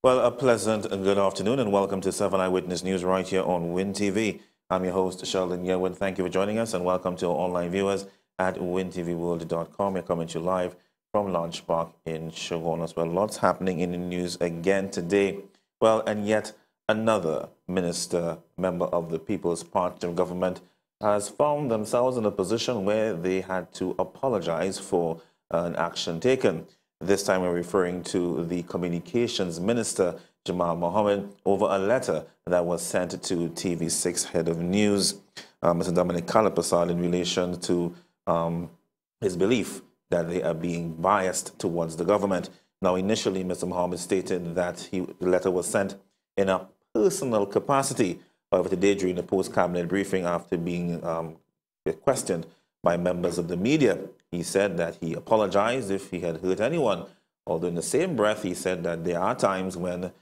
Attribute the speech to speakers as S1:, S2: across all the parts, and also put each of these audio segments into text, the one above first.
S1: Well, a pleasant and good afternoon, and welcome to 7 Eyewitness News right here on Win TV. I'm your host, Sheldon Yerwood. Thank you for joining us, and welcome to our online viewers at wintvworld.com. We're coming to you live from Lodge Park in Chaguanas. Well, lots happening in the news again today. Well, and yet another minister, member of the People's Party of Government, has found themselves in a position where they had to apologize for an action taken. This time we're referring to the Communications Minister, Jamal Mohammed, over a letter that was sent to TV6 Head of News, Mr. Dominic Kalapasad, in relation to his belief that they are being biased towards the government. Now, initially, Mr. Mohammed stated that the letter was sent in a personal capacity. However, today, during the post-cabinet briefing, after being questioned by members of the media, he said that he apologized if he had hurt anyone. Although in the same breath, he said that there are times when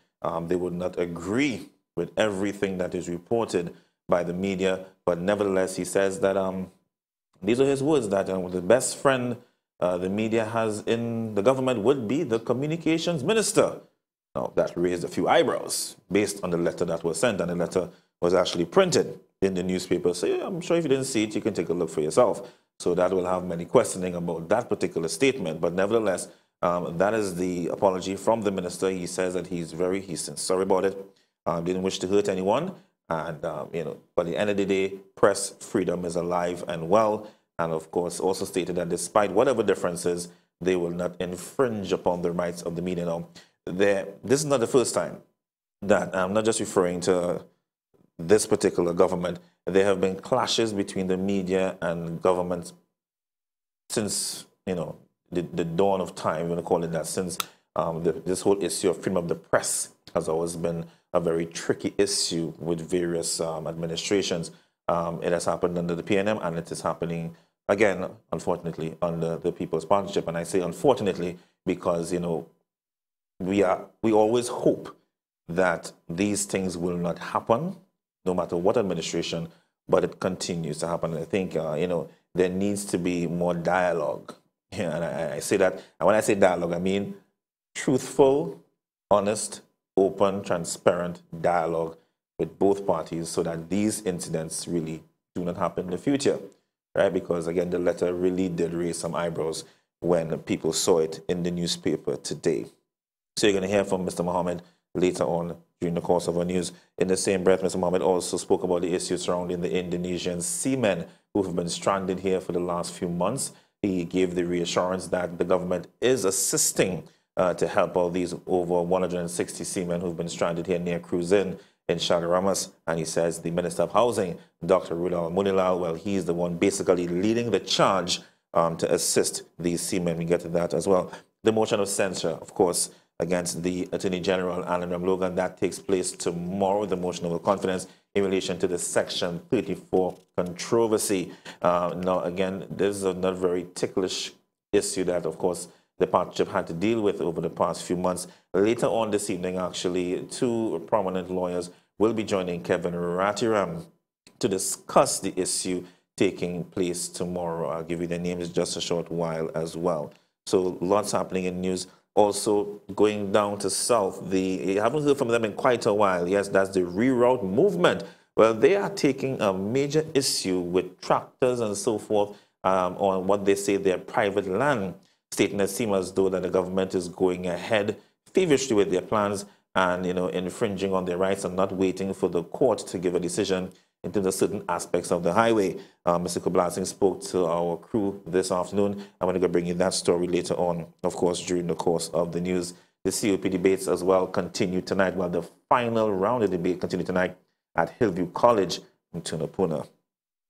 S1: they would not agree with everything that is reported by the media. But nevertheless, he says that these are his words, that the best friend the media has in the government would be the communications minister. Now, that raised a few eyebrows based on the letter that was sent, and the letter was actually printed in the newspaper. So yeah, I'm sure if you didn't see it, you can take a look for yourself. So that will have many questioning about that particular statement. But nevertheless, that is the apology from the minister. He says that he's sorry about it. Didn't wish to hurt anyone. And, but at the end of the day, press freedom is alive and well. And of course, also stated that despite whatever differences, they will not infringe upon the rights of the media. Now, this is not the first time that I'm not just referring to this particular government. There have been clashes between the media and government since, the dawn of time, we're going to call it that, since this whole issue of freedom of the press has always been a very tricky issue with various administrations. It has happened under the PNM, and it is happening again, unfortunately, under the People's Partnership. And I say unfortunately because, we always hope that these things will not happen, no matter what administration, but it continues to happen. And I think, there needs to be more dialogue. Yeah, and I say that, and when I say dialogue, I mean truthful, honest, open, transparent dialogue with both parties so that these incidents really do not happen in the future, right? Because, again, the letter really did raise some eyebrows when people saw it in the newspaper today. So you're going to hear from Mr. Mohammed later on during the course of our news. In the same breath, Mr. Mohammed also spoke about the issues surrounding the Indonesian seamen who have been stranded here for the last few months. He gave the reassurance that the government is assisting to help all these over 160 seamen who've been stranded here near Cruzin in Shadaramas. And he says the Minister of Housing, Dr. Rudal Munilal, well, he's the one basically leading the charge to assist these seamen. We get to that as well. The motion of censure, of course, against the Attorney General, Alan Logan, that takes place tomorrow, the motion of confidence in relation to the Section 34 controversy. Now, again, this is another very ticklish issue that, of course, the partnership had to deal with over the past few months. Later on this evening, actually, two prominent lawyers will be joining Kevin Ratiram to discuss the issue taking place tomorrow. I'll give you their names in just a short while as well. So lots happening in news. Also, going down to south, you haven't heard from them in quite a while. Yes, that's the reroute movement. Well, they are taking a major issue with tractors and so forth on what they say their private land, stating it seems as though that the government is going ahead feverishly with their plans and, infringing on their rights and not waiting for the court to give a decision in terms of certain aspects of the highway. Mr. Kublasing spoke to our crew this afternoon. I'm going to bring you that story later on, of course, during the course of the news. The COP debates as well continue tonight, while the final round of debate continue tonight at Hillview College in Tunapuna.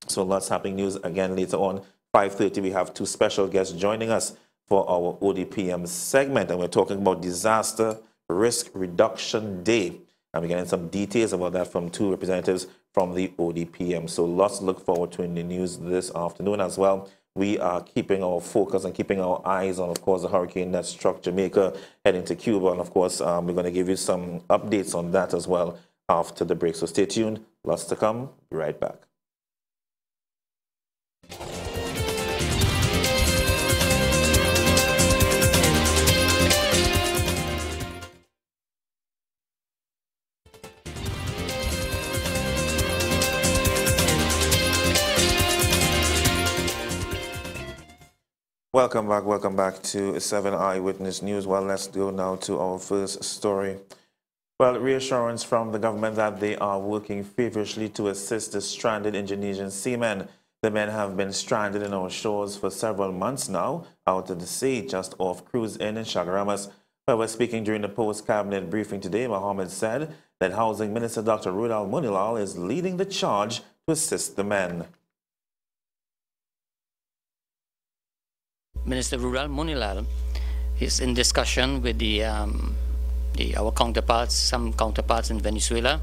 S1: So lots happening news again later on. 5:30, we have two special guests joining us for our ODPM segment, and we're talking about Disaster Risk Reduction Day. And we're getting some details about that from two representatives from the ODPM. So lots to look forward to in the news this afternoon as well. We are keeping our focus and keeping our eyes on, of course, the hurricane that struck Jamaica heading to Cuba. And, of course, we're going to give you some updates on that as well after the break. So stay tuned. Lots to come. Be right back. Welcome back to 7 Eyewitness News. Well, let's go now to our first story. Well, reassurance from the government that they are working feverishly to assist the stranded Indonesian seamen. The men have been stranded in our shores for several months now, out of the sea, just off Cruise Inn in Chagaramas. However, speaking during the post-cabinet briefing today, Mohammed said that Housing Minister Dr. Rudal Munilal is leading the charge to assist the men.
S2: Minister Rudal Munilal is in discussion with our counterparts, some counterparts in Venezuela.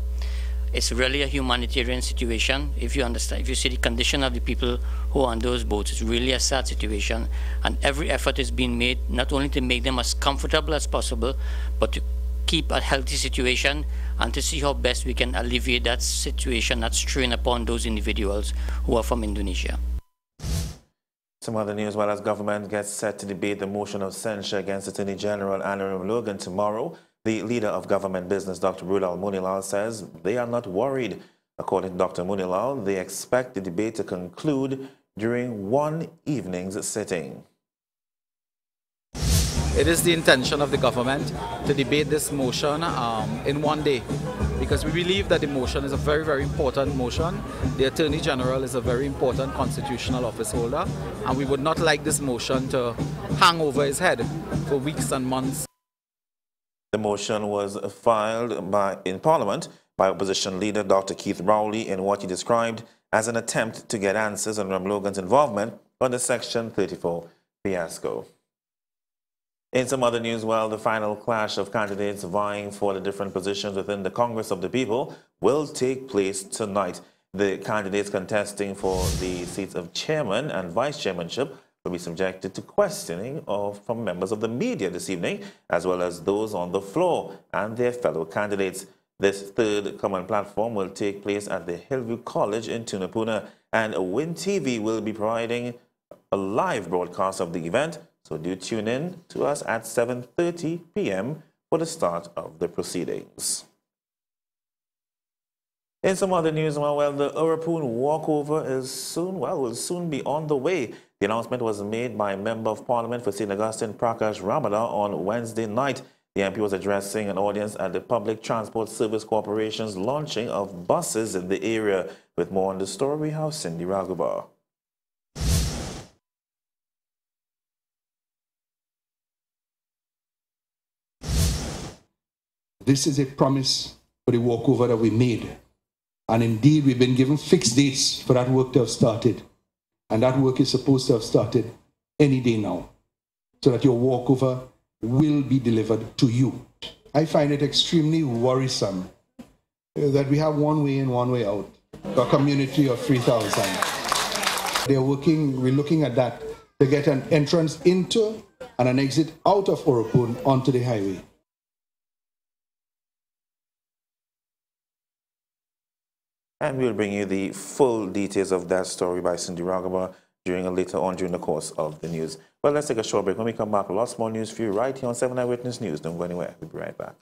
S2: It's really a humanitarian situation. If you understand, if you see the condition of the people who are on those boats, it's really a sad situation. And every effort is being made not only to make them as comfortable as possible, but to keep a healthy situation and to see how best we can alleviate that situation, that strain upon those individuals who are from Indonesia.
S1: Some other news, while as government gets set to debate the motion of censure against Attorney General Anurag Logan tomorrow, the leader of government business, Dr. Rudal Munilal, says they are not worried. According to Dr. Munilal, they expect the debate to conclude during one evening's sitting.
S3: It is the intention of the government to debate this motion in one day, because we believe that the motion is a very, very important motion. The Attorney General is a very important constitutional office holder, and we would not like this motion to hang over his head for weeks and months.
S1: The motion was filed in Parliament by opposition leader Dr. Keith Rowley in what he described as an attempt to get answers on Ram Logan's involvement on the Section 34 fiasco. In some other news, well, the final clash of candidates vying for the different positions within the Congress of the People will take place tonight. The candidates contesting for the seats of chairman and vice chairmanship will be subjected to questioning from members of the media this evening, as well as those on the floor and their fellow candidates. This third common platform will take place at the Hillview College in Tunapuna, and Win TV will be providing a live broadcast of the event, so do tune in to us at 7:30 p.m. for the start of the proceedings. In some other news, well, the Urapun walkover will soon be on the way. The announcement was made by Member of Parliament for St. Augustine, Prakash Ramada, on Wednesday night. The MP was addressing an audience at the Public Transport Service Corporation's launching of buses in the area. With more on the story, we have Cindy Raghubar.
S4: This is a promise for the walkover that we made. And indeed, we've been given fixed dates for that work to have started. And that work is supposed to have started any day now, so that your walkover will be delivered to you. I find it extremely worrisome that we have one way in, one way out, a community of 3,000. We're looking at that to get an entrance into and an exit out of Urapun onto the highway.
S1: And we'll bring you the full details of that story by Cindy Raghubar later on during the course of the news. Well, let's take a short break. When we come back, lots more news for you right here on 7 Eyewitness News. Don't go anywhere. We'll be right back.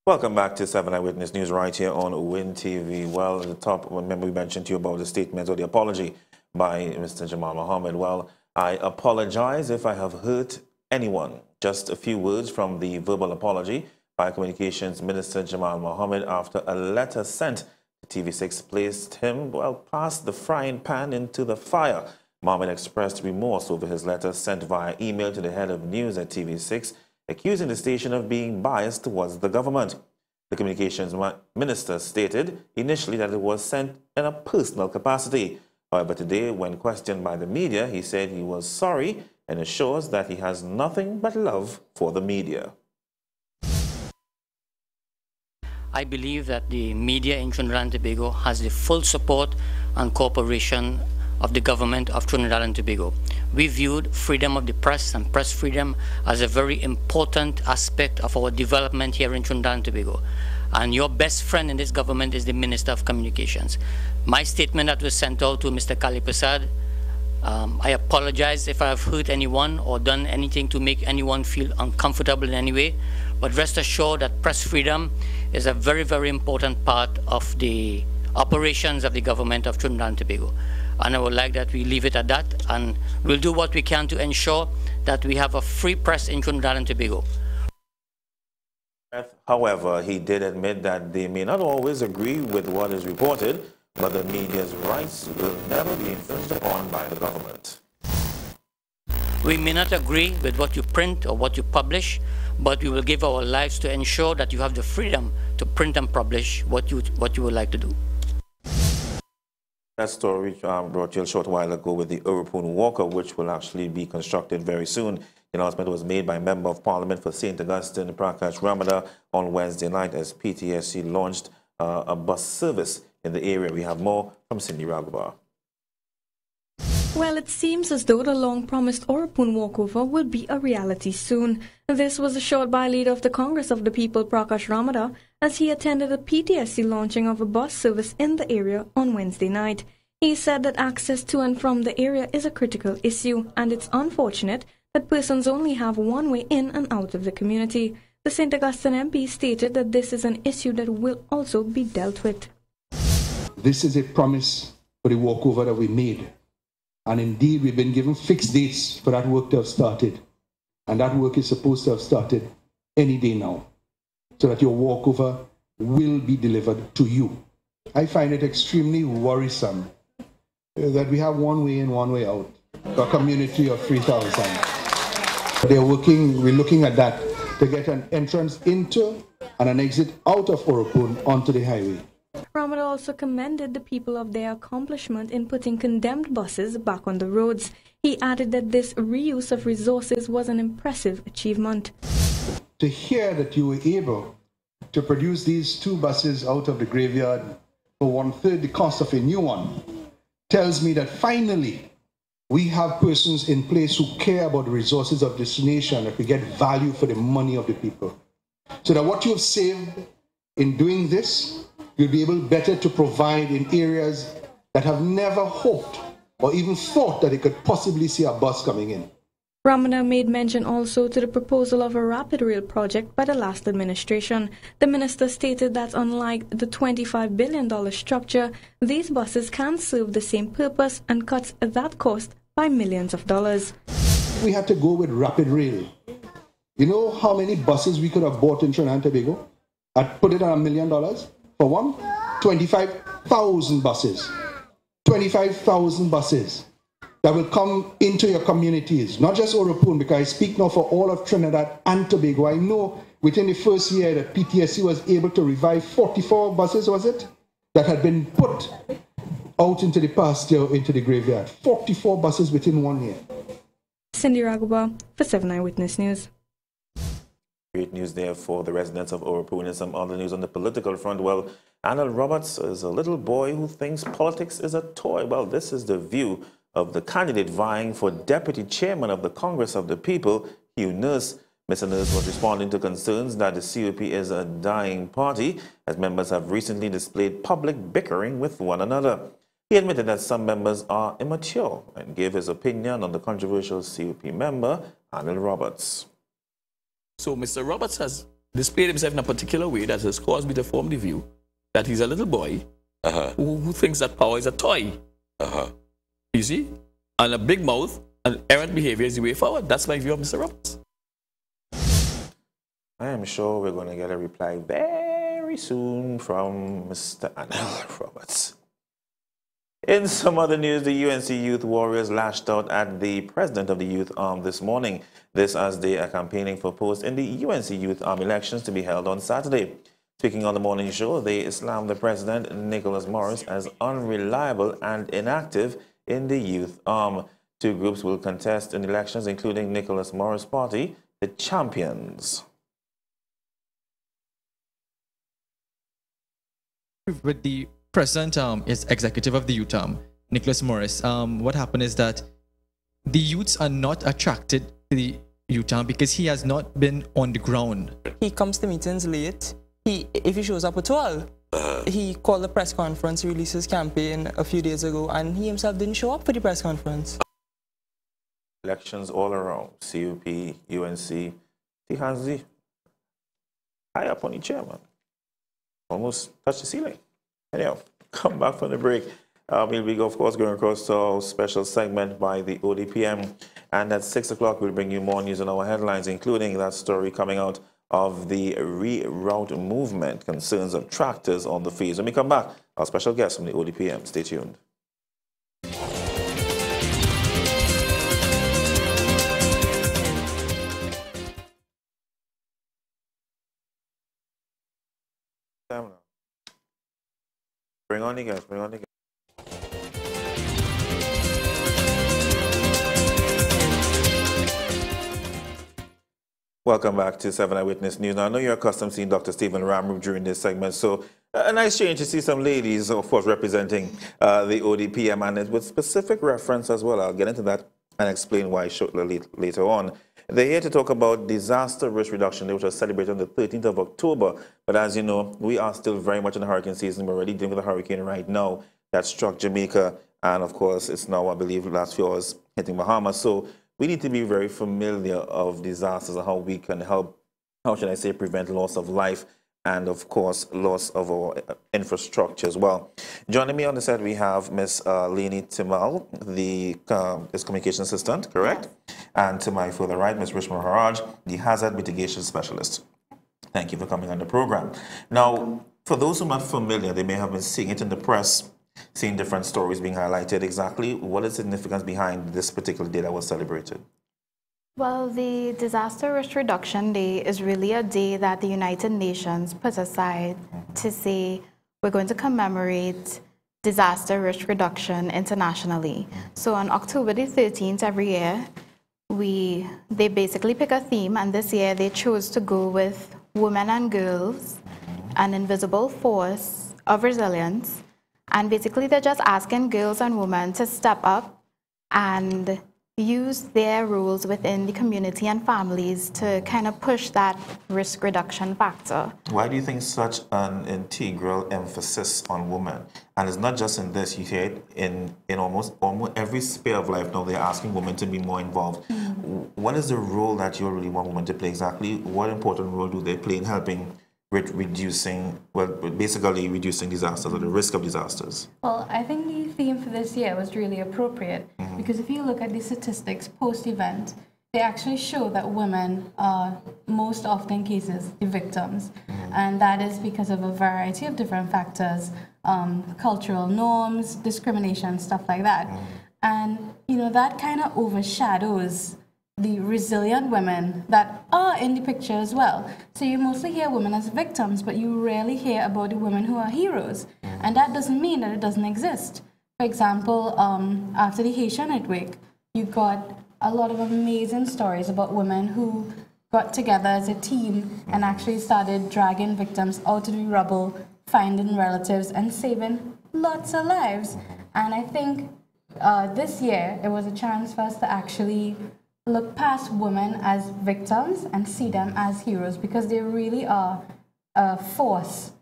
S1: Welcome back to 7 Eyewitness News right here on Win TV. Well, at the top, remember we mentioned to you about the statement or the apology by Mr. Jamal Mohammed. Well, I apologize if I have hurt anyone. Just a few words from the verbal apology by Communications Minister Jamal Mohammed after a letter sent to TV6 placed him, past the frying pan into the fire. Mohammed expressed remorse over his letter sent via email to the head of news at TV6, accusing the station of being biased towards the government. The Communications Minister stated initially that it was sent in a personal capacity. However, today, when questioned by the media, he said he was sorry and assures that he has nothing but love for the media.
S2: I believe that the media in Trinidad and Tobago has the full support and cooperation of the government of Trinidad and Tobago. We viewed freedom of the press and press freedom as a very important aspect of our development here in Trinidad and Tobago. And your best friend in this government is the Minister of Communications. My statement that was sent out to Mr. Kali Prasad I apologize if I've hurt anyone or done anything to make anyone feel uncomfortable in any way, but rest assured that press freedom is a very, very important part of the operations of the government of Trinidad and Tobago. And I would like that we leave it at that, and we'll do what we can to ensure that we have a free press in Trinidad and Tobago.
S1: However, he did admit that they may not always agree with what is reported, but the media's rights will never be infringed upon by the government.
S2: We may not agree with what you print or what you publish, but we will give our lives to ensure that you have the freedom to print and publish what you would like to do.
S1: That story brought to you a short while ago with the European Walker, which will actually be constructed very soon. The announcement was made by Member of Parliament for St. Augustine, Prakash Ramada, on Wednesday night as PTSC launched a bus service in the area. We have more from Cindy Raghubar.
S5: Well, it seems as though the long-promised Orapun walkover will be a reality soon. This was assured by leader of the Congress of the People, Prakash Ramada, as he attended a PTSC launching of a bus service in the area on Wednesday night. He said that access to and from the area is a critical issue, and it's unfortunate that persons only have one way in and out of the community. The St. Augustine MP stated that this is an issue that will also be dealt with.
S4: This is a promise for the walkover that we made. And indeed, we've been given fixed dates for that work to have started. And that work is supposed to have started any day now, so that your walkover will be delivered to you. I find it extremely worrisome that we have one way in, one way out, a community of 3,000. We're looking at that to get an entrance into and an exit out of Orapun onto the highway.
S5: Ramada also commended the people of their accomplishment in putting condemned buses back on the roads. He added that this reuse of resources was an impressive achievement.
S4: To hear that you were able to produce these 2 buses out of the graveyard for 1/3 the cost of a new one tells me that finally we have persons in place who care about the resources of this nation, that we get value for the money of the people. So that what you have saved in doing this, you'll be able better to provide in areas that have never hoped or even thought that they could possibly see a bus coming in.
S5: Ramada made mention also to the proposal of a rapid rail project by the last administration. The minister stated that unlike the $25 billion structure, these buses can serve the same purpose and cuts that cost by millions of dollars.
S4: We had to go with rapid rail. You know how many buses we could have bought in Trinidad and Tobago? I'd put it at $1 million. For one, 25,000 buses. 25,000 buses that will come into your communities, not just Orapun, because I speak now for all of Trinidad and Tobago. I know within the first year that PTSC was able to revive 44 buses, was it, that had been put out into the pasture, into the graveyard. 44 buses within 1 year.
S5: Cindy Raghubar for 7 Eyewitness News.
S1: Great news there for the residents of Orapun. And some other news on the political front. Well, Arnold Roberts is a little boy who thinks politics is a toy. Well, this is the view of the candidate vying for deputy chairman of the Congress of the People, Hugh Nurse. Mr. Nurse was responding to concerns that the COP is a dying party, as members have recently displayed public bickering with one another. He admitted that some members are immature and gave his opinion on the controversial COP member, Arnold Roberts.
S6: So Mr. Roberts has displayed himself in a particular way that has caused me to form the view that he's a little boy who thinks that power is a toy. You see? And a big mouth and errant behavior is the way forward. That's my view of Mr. Roberts.
S1: I am sure we're going to get a reply very soon from Mr. Arnold Roberts. In some other news, the UNC Youth Warriors lashed out at the president of the Youth Arm this morning. This as they are campaigning for posts in the UNC Youth Arm elections to be held on Saturday. Speaking on the morning show, they slammed the president, Nicholas Morris, as unreliable and inactive in the Youth Arm. 2 groups will contest in elections, including Nicholas Morris' party, the Champions.
S7: With the president is executive of the youth Nicholas Morris. What happened is that the youths are not attracted to the youth because he has not been on the ground.
S8: He comes to meetings late. If he shows up at all, he called a press conference, released his campaign a few days ago, and he himself didn't show up for the press conference.
S1: elections all around, CUP, UNC. He has the high up on the chair, man. Almost touched the ceiling. Anyhow, come back from the break. We'll be, of course, going across to our special segment by the ODPM. And at 6 o'clock, we'll bring you more news on our headlines, including that story coming out of the reroute movement, concerns of tractors on the fields. When we come back, our special guest from the ODPM. Stay tuned. Bring on the guests, bring on the guests. Welcome back to 7 Eyewitness News. Now, I know you're accustomed to seeing Dr. Stephen Ramroop during this segment, so a nice change to see some ladies, of course, representing the ODPM, and with specific reference as well. I'll get into that and explain why shortly later on. They're here to talk about Disaster Risk Reduction Day, which was celebrated on the 13th of October. But as you know, we are still very much in the hurricane season. We're already dealing with a hurricane right now that struck Jamaica. And of course, it's now, I believe, last few hours hitting Bahamas. So we need to be very familiar of disasters and how we can help, how should I say, prevent loss of life and, of course, loss of our infrastructure as well. Joining me on the set, we have Ms. Leni Timal, the communication assistant, correct? Yes. And to my further right, Ms. Rishma Haraj, the hazard mitigation specialist. Thank you for coming on the program. Now, for those who are not familiar, they may have been seeing it in the press, seeing different stories being highlighted. Exactly what is the significance behind this particular day that was celebrated?
S9: Well, the Disaster Risk Reduction Day is really a day that the United Nations put aside to say we're going to commemorate disaster risk reduction internationally. So on October the 13th every year, they basically pick a theme, and this year they chose to go with women and girls, an invisible force of resilience. And basically they're just asking girls and women to step up and use their roles within the community and families to kind of push that risk reduction factor.
S1: Why do you think such an integral emphasis on women? And it's not just in this, you hear it in almost every sphere of life now, they're asking women to be more involved. What is the role that you really want women to play exactly? What important role do they play in helping with reducing, well, basically reducing disasters or the risk of disasters?
S10: Well, I think the theme for this year was really appropriate because if you look at the statistics post-event, they actually show that women are most often cases the victims, and that is because of a variety of different factors, cultural norms, discrimination, stuff like that. And, you know, that kind of overshadows the resilient women that are in the picture as well. So you mostly hear women as victims, but you rarely hear about the women who are heroes. And that doesn't mean that it doesn't exist. For example, after the Haitian earthquake, you got a lot of amazing stories about women who got together as a team and actually started dragging victims out of the rubble, finding relatives, and saving lots of lives. And I think this year, it was a chance for us to actually look past women as victims and see them as heroes, because they really are a force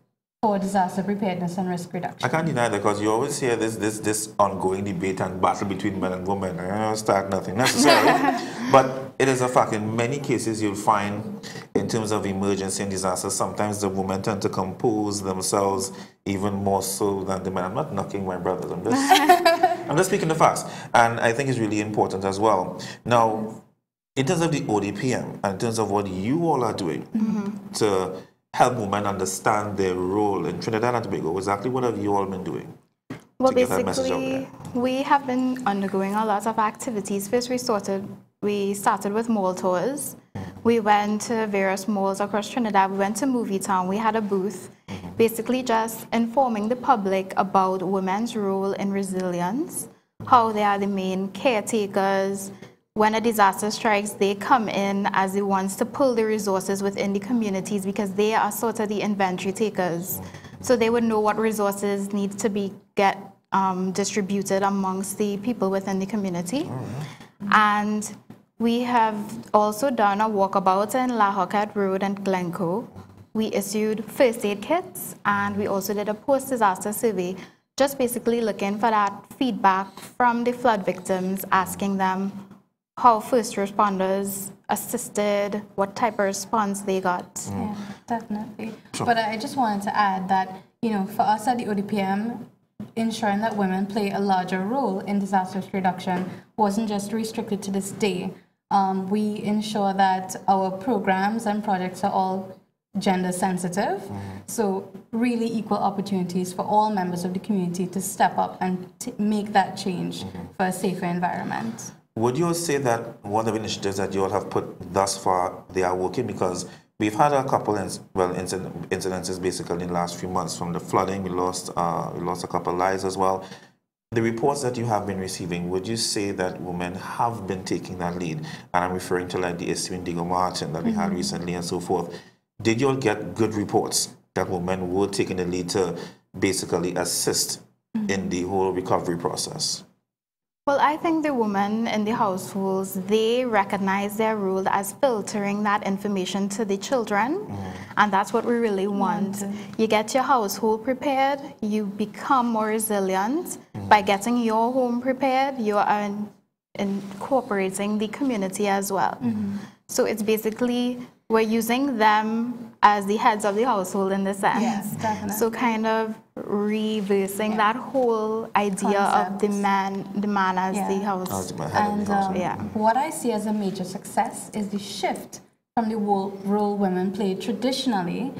S10: for disaster preparedness and risk reduction.
S1: I can't deny that, because you always hear this ongoing debate and battle between men and women. I don't start nothing necessarily, but it is a fact. In many cases, you'll find, in terms of emergency and disasters, sometimes the women tend to compose themselves even more so than the men. I'm not knocking my brothers. I'm just speaking the facts, and I think it's really important as well. Now, in terms of the ODPM, and in terms of what you all are doing to help women understand their role in Trinidad and Tobago, exactly what have you all been doing?
S9: Well, basically, we have been undergoing a lot of activities. First, we started with mall tours. We went to various malls across Trinidad. We went to Movie Town. We had a booth, basically just informing the public about women's role in resilience, how they are the main caretakers. When a disaster strikes, they come in as the ones to pull the resources within the communities, because they are sort of the inventory takers. So they would know what resources need to be distributed amongst the people within the community. And we have also done a walkabout in La Hockett Road and Glencoe. We issued first aid kits, and we also did a post-disaster survey, just basically looking for that feedback from the flood victims, asking them how first responders assisted, what type of response they got.
S10: Yeah, definitely. Sure. But I just wanted to add that, you know, for us at the ODPM, ensuring that women play a larger role in disaster risk reduction wasn't just restricted to this day. We ensure that our programs and projects are all gender sensitive. So really equal opportunities for all members of the community to step up and make that change for a safer environment.
S1: Would you say that one of the initiatives that you all have put thus far, they are working? Because we've had a couple incidences basically in the last few months. From the flooding, we lost a couple lives as well. The reports that you have been receiving, would you say that women have been taking that lead? And I'm referring to like the issue in Diego Martin that we had recently and so forth. Did you all get good reports that women were taking the lead to basically assist in the whole recovery process?
S9: Well, I think the women in the households, they recognize their role as filtering that information to the children. And that's what we really want. You get your household prepared, you become more resilient. By getting your home prepared, you are incorporating the community as well. So it's basically, we're using them as the heads of the household in the sense.
S10: Yes, definitely.
S9: So kind of reversing that whole idea of the man as the house.
S10: And what I see as a major success is the shift from the role women played traditionally,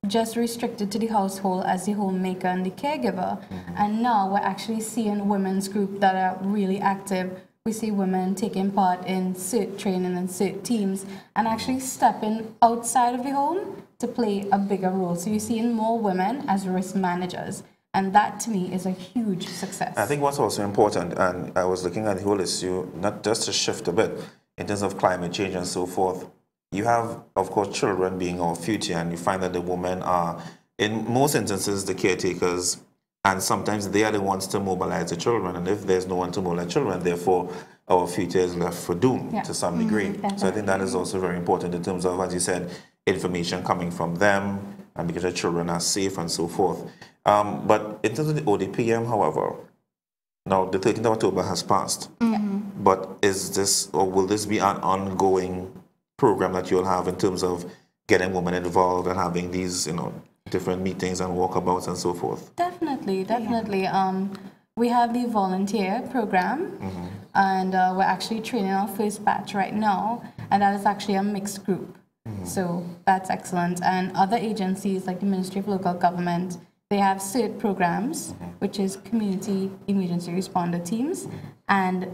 S10: just restricted to the household as the homemaker and the caregiver. And now we're actually seeing women's groups that are really active. We see women taking part in CERT training and CERT teams and actually stepping outside of the home to play a bigger role. So you're seeing more women as risk managers. And that, to me, is a huge success.
S1: I think what's also important, and I was looking at the whole issue, not just to shift a bit, in terms of climate change and so forth. You have, of course, children being our future, and you find that the women are, in most instances, the caretakers, and sometimes they are the ones to mobilize the children. And if there's no one to mobilize children, therefore, our future is left for doom to some degree. So I think that is also very important in terms of, as you said, information coming from them, and because the children are safe and so forth. But in terms of the ODPM, however, now the 13th of October has passed. But is this, or will this be an ongoing program that you'll have in terms of getting women involved and having these, you know, different meetings and walkabouts and so forth?
S10: Definitely. We have the volunteer program, and we're actually training our first batch right now, and that is actually a mixed group. So that's excellent. And other agencies like the Ministry of Local Government, they have CERT programs, which is Community Emergency Responder Teams, and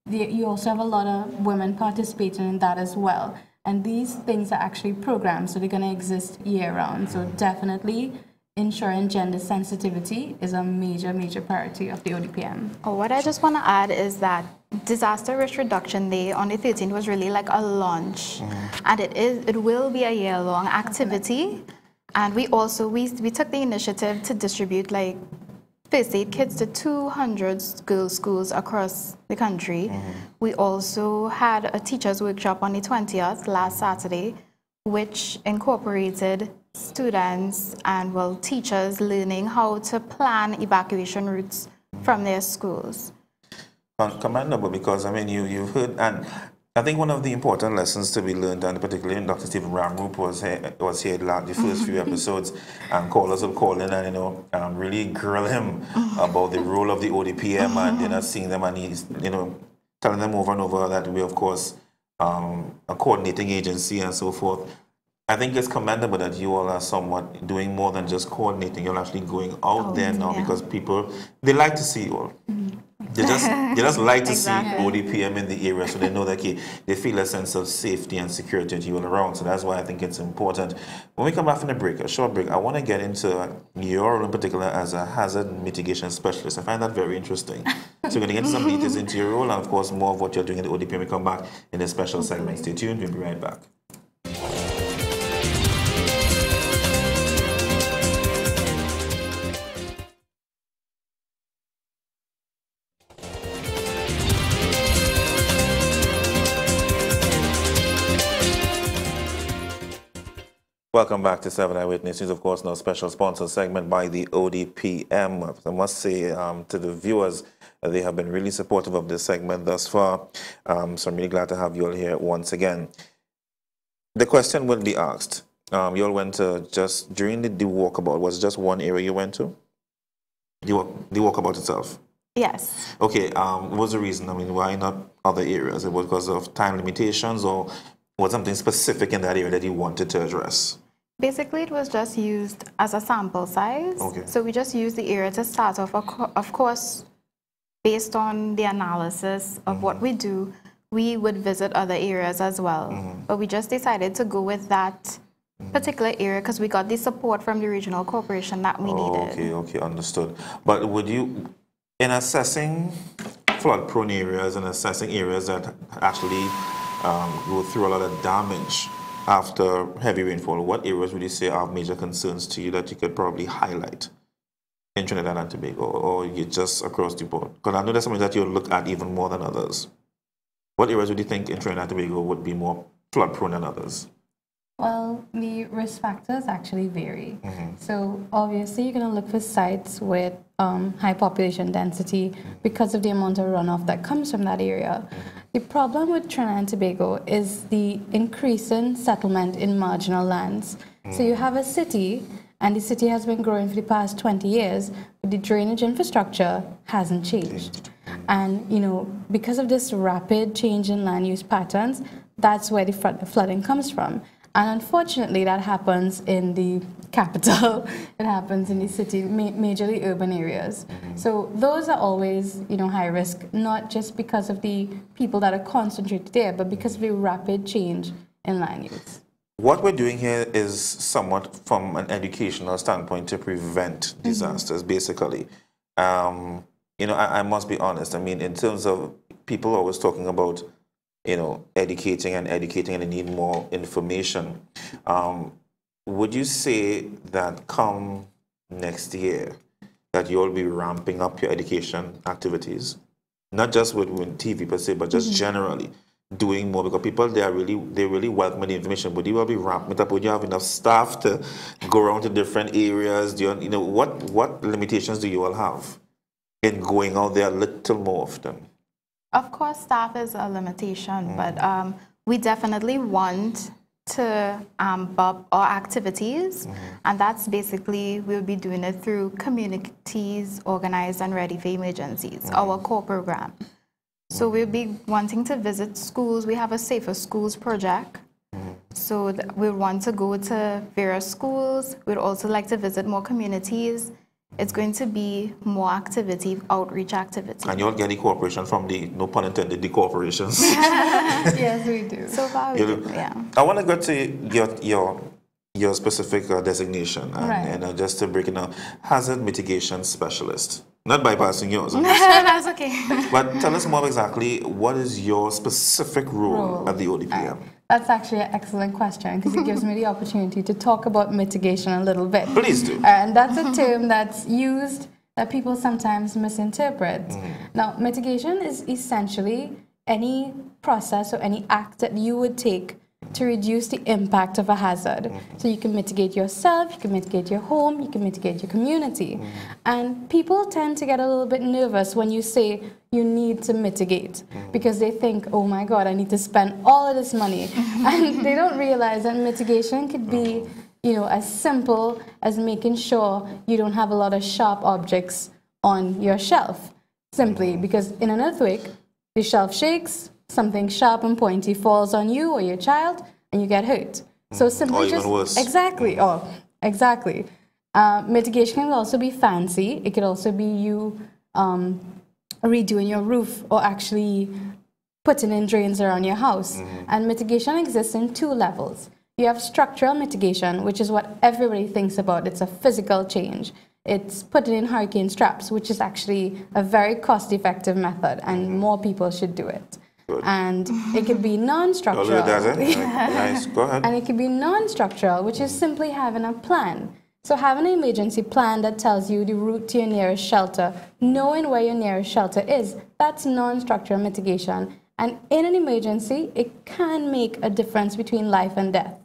S10: you also have a lot of women participating in that as well. And these things are actually programs, so they're going to exist year-round. So definitely ensuring gender sensitivity is a major, major priority of the ODPM.
S9: What I just want to add is that Disaster Risk Reduction Day on the 13th was really like a launch. And it will be a year-long activity. And we also, we took the initiative to distribute like first aid kits to 200 girls' schools across the country. We also had a teacher's workshop on the 20th, last Saturday, which incorporated students and, well, teachers learning how to plan evacuation routes from their schools.
S1: Commendable, because, I mean, you've heard, and I think one of the important lessons to be learned, and particularly Dr. Stephen Ramroop was here the first few episodes, and callers will call in and, you know, really grill him about the role of the ODPM, and, you know, seeing them, and he's, you know, telling them over and over that we, of course, a coordinating agency and so forth. I think it's commendable that you all are somewhat doing more than just coordinating. You're actually going out there now because people, they like to see you all. They just like to see ODPM in the area, so they know that they feel a sense of safety and security that you all around. So that's why I think it's important. When we come back from the break, a short break, I want to get into your role in particular as a hazard mitigation specialist. I find that very interesting. So we're going to get some details into your role and, of course, more of what you're doing in the ODPM. We come back in a special segment. Stay tuned. We'll be right back. Welcome back to 7 Eyewitness News. Of course, now special sponsor segment by the ODPM. I must say to the viewers, They have been really supportive of this segment thus far. So I'm really glad to have you all here once again. The question will be asked. You all went to just, during the walkabout, was it just one area you went to? The walkabout itself?
S9: Yes.
S1: Okay, what was the reason? I mean, why not other areas? It was because of time limitations, or was something specific in that area that you wanted to address?
S9: Basically, it was just used as a sample size.
S1: Okay.
S9: So we just used the area to start off. Of course, based on the analysis of what we do, we would visit other areas as well. But we just decided to go with that particular area because we got the support from the regional corporation that we needed.
S1: Okay, understood. But would you, in assessing flood-prone areas and assessing areas that actually go through a lot of damage after heavy rainfall, what areas would you say are major concerns to you that you could probably highlight in Trinidad and Tobago, or you just across the board? Because I know that's something that you'll look at even more than others. What areas would you think in Trinidad and Tobago would be more flood-prone than others?
S10: Well, the risk factors actually vary. So obviously you're going to look for sites with high population density because of the amount of runoff that comes from that area. The problem with Trinidad and Tobago is the increasing settlement in marginal lands. So you have a city, and the city has been growing for the past 20 years, but the drainage infrastructure hasn't changed. And, you know, because of this rapid change in land use patterns, that's where the flooding comes from. And unfortunately, that happens in the capital. It happens in the city, majorly urban areas. So those are always, you know, high risk, not just because of the people that are concentrated there, but because of the rapid change in land use.
S1: What we're doing here is somewhat from an educational standpoint to prevent disasters, basically. You know, I must be honest. I mean, in terms of people always talking about, you know, educating and they need more information. Would you say that come next year that you'll be ramping up your education activities? Not just with TV per se, but just generally doing more, because people, they really welcome the information, but you will be ramping it up. Would you have enough staff to go around to different areas? Do you know, what limitations do you all have in going out there a little more often?
S9: Of course, staff is a limitation, but we definitely want to amp up our activities, and that's basically, we'll be doing it through communities organized and ready for emergencies, our core program. So we'll be wanting to visit schools. We have a Safer Schools project. So we'll want to go to various schools. We'd also like to visit more communities. It's going to be more activity, outreach activity.
S1: And you'll get the cooperation from the, no pun intended, the corporations.
S10: Yes, we do.
S9: So far, we do, yeah.
S1: I want to go to your specific designation, and just to break it down, hazard mitigation specialist. Not bypassing yours.
S9: That's okay.
S1: But tell us more exactly, what is your specific role at the ODPM?
S10: That's actually an excellent question, because it gives me the opportunity to talk about mitigation a little bit.
S1: Please do.
S10: And that's a term that's used that people sometimes misinterpret. Now, mitigation is essentially any process or any act that you would take to reduce the impact of a hazard. So you can mitigate yourself, you can mitigate your home, you can mitigate your community. And people tend to get a little bit nervous when you say you need to mitigate, because they think, oh my God, I need to spend all of this money. And they don't realize that mitigation could be, you know, as simple as making sure you don't have a lot of sharp objects on your shelf. Simply because in an earthquake, the shelf shakes, something sharp and pointy falls on you or your child, and you get hurt. So simply,
S1: or even worse.
S10: Exactly. Oh, exactly. Mitigation can also be fancy. It could also be you redoing your roof, or actually putting in drains around your house. And mitigation exists in two levels. You have structural mitigation, which is what everybody thinks about. It's a physical change. It's putting in hurricane straps, which is actually a very cost-effective method, and more people should do it.
S1: Good.
S10: And it could be non-structural.
S1: Nice. Go ahead.
S10: And it could be non-structural, which is simply having a plan. So having an emergency plan that tells you the route to your nearest shelter, knowing where your nearest shelter is, that's non-structural mitigation. And in an emergency, it can make a difference between life and death.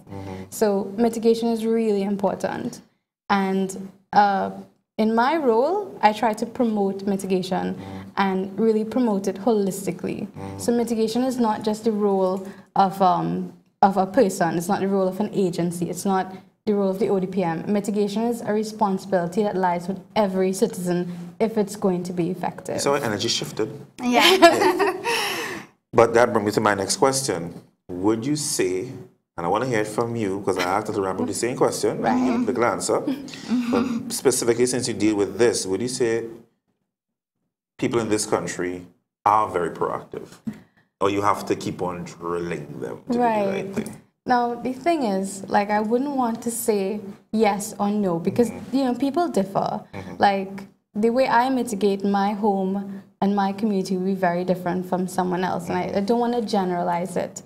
S10: So mitigation is really important. And in my role, I try to promote mitigation. and really promote it holistically. So mitigation is not just the role of a person, it's not the role of an agency, it's not the role of the ODPM. Mitigation is a responsibility that lies with every citizen if it's going to be effective.
S1: So energy shifted.
S9: Yeah.
S1: But that brings me to my next question. Would you say, and I want to hear it from you, because I asked her to wrap up the same question, the glance up, but specifically since you deal with this, would you say people in this country are very proactive? Or you have to keep on drilling them to do the right thing?
S10: Now, the thing is, like, I wouldn't want to say yes or no because, you know, people differ. Like, the way I mitigate my home and my community will be very different from someone else, and I don't want to generalize it.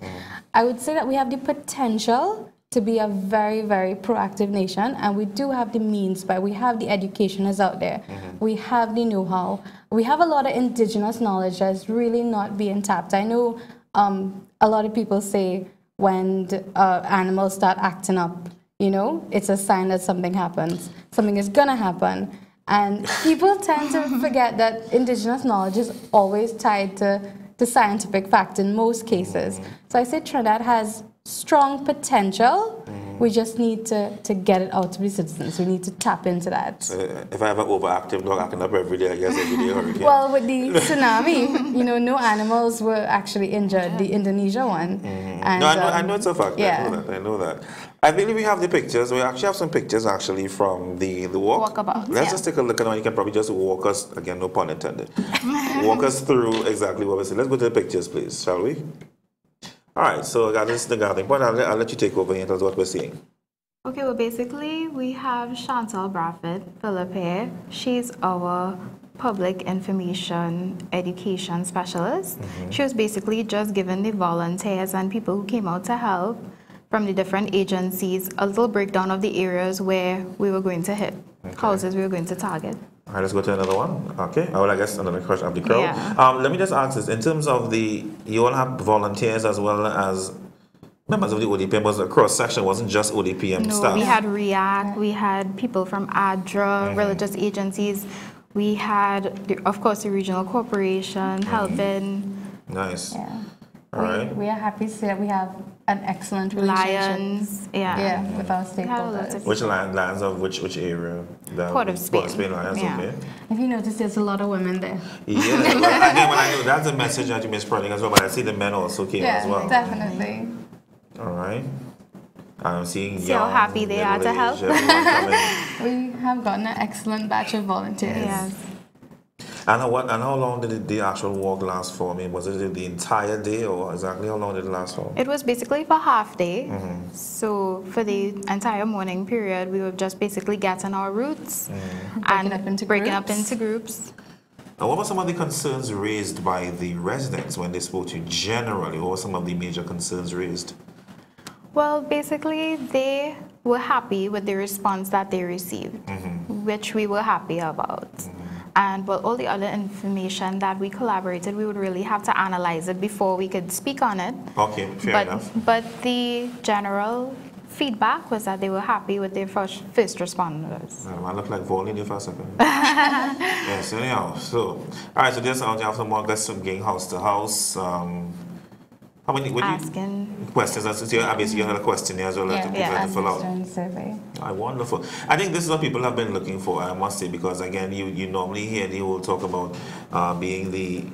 S10: I would say that we have the potential to be a very, very proactive nation, and we do have the means, but we have the education is out there. We have the know-how. We have a lot of indigenous knowledge that's really not being tapped. I know a lot of people say when animals start acting up, you know, it's a sign that something happens. Something is gonna happen. And people tend to forget that indigenous knowledge is always tied to scientific fact in most cases. So I say Trinidad has strong potential. We just need to get it out to the citizens. We need to tap into that.
S1: If I have an overactive dog acting up every day, I guess every day hurricane.
S10: Well, with the tsunami, you know, no animals were actually injured, the Indonesia one. And,
S1: no, I know it's a fact.
S10: Yeah.
S1: I know that. I believe we have the pictures. We actually have some pictures actually from the walk.
S9: Walkabout.
S1: Let's just take a look at it. You can probably just walk us, again, no pun intended, walk us through exactly what we see. Let's go to the pictures, please, shall we? All right, so this is the gathering point. I'll let you take over and tell us what we're seeing.
S9: Okay, well, basically, we have Chantal Braffett Philippe. She's our public information education specialist. She was basically just giving the volunteers and people who came out to help from the different agencies a little breakdown of the areas where we were going to hit, houses we were going to target.
S1: All right, let's go to another one. Okay, well, I guess another question of the crowd.
S9: Yeah.
S1: Let me just ask this. In terms of you all have volunteers as well as members of the ODPM, was a cross-section, wasn't just ODPM
S9: No,
S1: staff?
S9: we had REACT, we had people from ADRA, religious agencies. We had, of course, the regional corporation helping.
S1: Nice.
S10: Yeah.
S1: All right.
S10: We are happy to say that we have an excellent relationship.
S9: Lions,
S10: with our stakeholders.
S1: Which lands of which area?
S9: Port of Spain.
S1: Port of Spain Lions, okay.
S10: If you notice, there's a lot of women there.
S1: Yeah, well, again, when I know that's a message that you're spreading as well, but I see the men also came as well.
S10: Definitely.
S1: All right. I'm seeing
S9: See how happy they are to help.
S10: We have gotten an excellent batch of volunteers.
S9: Yes.
S1: And how long did the actual walk last for? I mean, was it the entire day, or exactly how long did it last for?
S9: It was basically for half day. So for the entire morning period, we were just basically getting our routes and breaking up into groups.
S1: Now, what were some of the concerns raised by the residents when they spoke to you generally? What were some of the major concerns raised?
S9: Well, basically, they were happy with the response that they received, which we were happy about. And well, all the other information that we collaborated, we would really have to analyze it before we could speak on it.
S1: Okay, fair enough.
S9: But the general feedback was that they were happy with their first responders.
S1: I look like voting you for a second. Yes, anyhow. So, all right, so just you have some more guests going house to house. How many?
S9: Asking
S1: questions. Obviously, you had a questionnaire as well to fill out.
S10: Survey.
S1: Wonderful. I think this is what people have been looking for, I must say, because again, you normally hear the whole talk about being the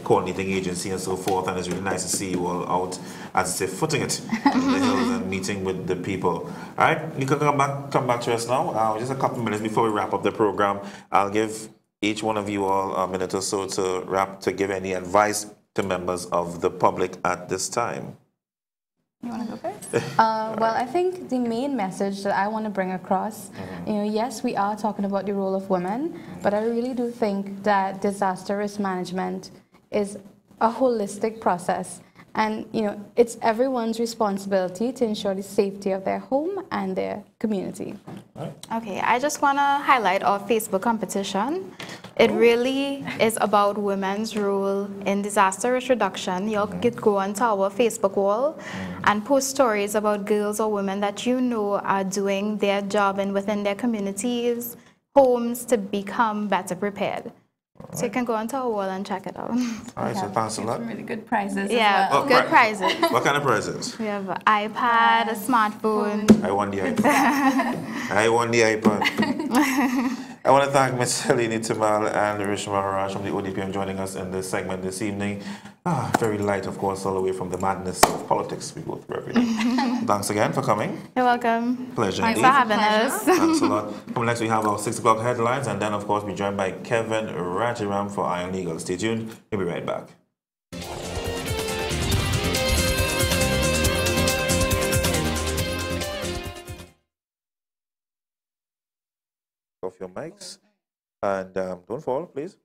S1: coordinating agency and so forth, and it's really nice to see you all out, as I say, footing it in the hills and meeting with the people. All right, you can come back to us now. Just a couple minutes before we wrap up the program. I'll give each one of you all a minute or so to give any advice to members of the public at this time.
S10: You want to go first? Well, I think the main message that I want to bring across, yes, we are talking about the role of women, but I really do think that disaster risk management is a holistic process. And, it's everyone's responsibility to ensure the safety of their home and their community.
S9: Okay, I just want to highlight our Facebook competition. It really is about women's role in disaster risk reduction. You could go onto our Facebook wall and post stories about girls or women that you know are doing their job and within their communities, homes, to become better prepared. So you can go onto our wall and check it out.
S1: All right, so thanks a lot.
S10: Some really good prizes.
S9: Yeah,
S10: as well.
S9: good prizes.
S1: What kind of prizes?
S9: We have an iPad, a smartphone.
S1: I won the iPad. I won the iPad. I want to thank Ms. Helene Timal and Rishma Haraj from the ODPM joining us in this segment this evening. Very light, of course, all the way from the madness of politics we go through every day. Thanks again for coming.
S9: You're welcome.
S1: Pleasure.
S9: Thanks
S1: indeed.
S9: for having us.
S1: Thanks a lot. Coming next, we have our 6 o'clock headlines, and then, of course, we're joined by Kevin Rajaram for Iron Legal. Stay tuned. We'll be right back. Off your mics, and don't fall, please.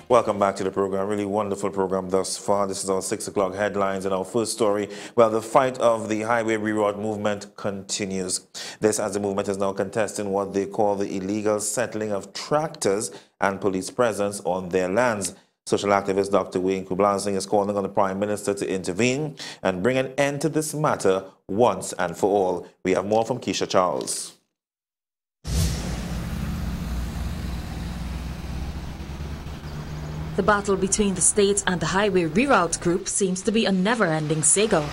S1: Welcome back to the program. Really wonderful program thus far. This is our 6 o'clock headlines and our first story. Well, the fight of the highway reroute movement continues. This as the movement is now contesting what they call the illegal settling of tractors and police presence on their lands. Social activist Dr. Wayne Kublansing is calling on the Prime Minister to intervene and bring an end to this matter once and for all. We have more from Keisha Charles.
S11: The battle between the state and the highway reroute group seems to be a never-ending saga.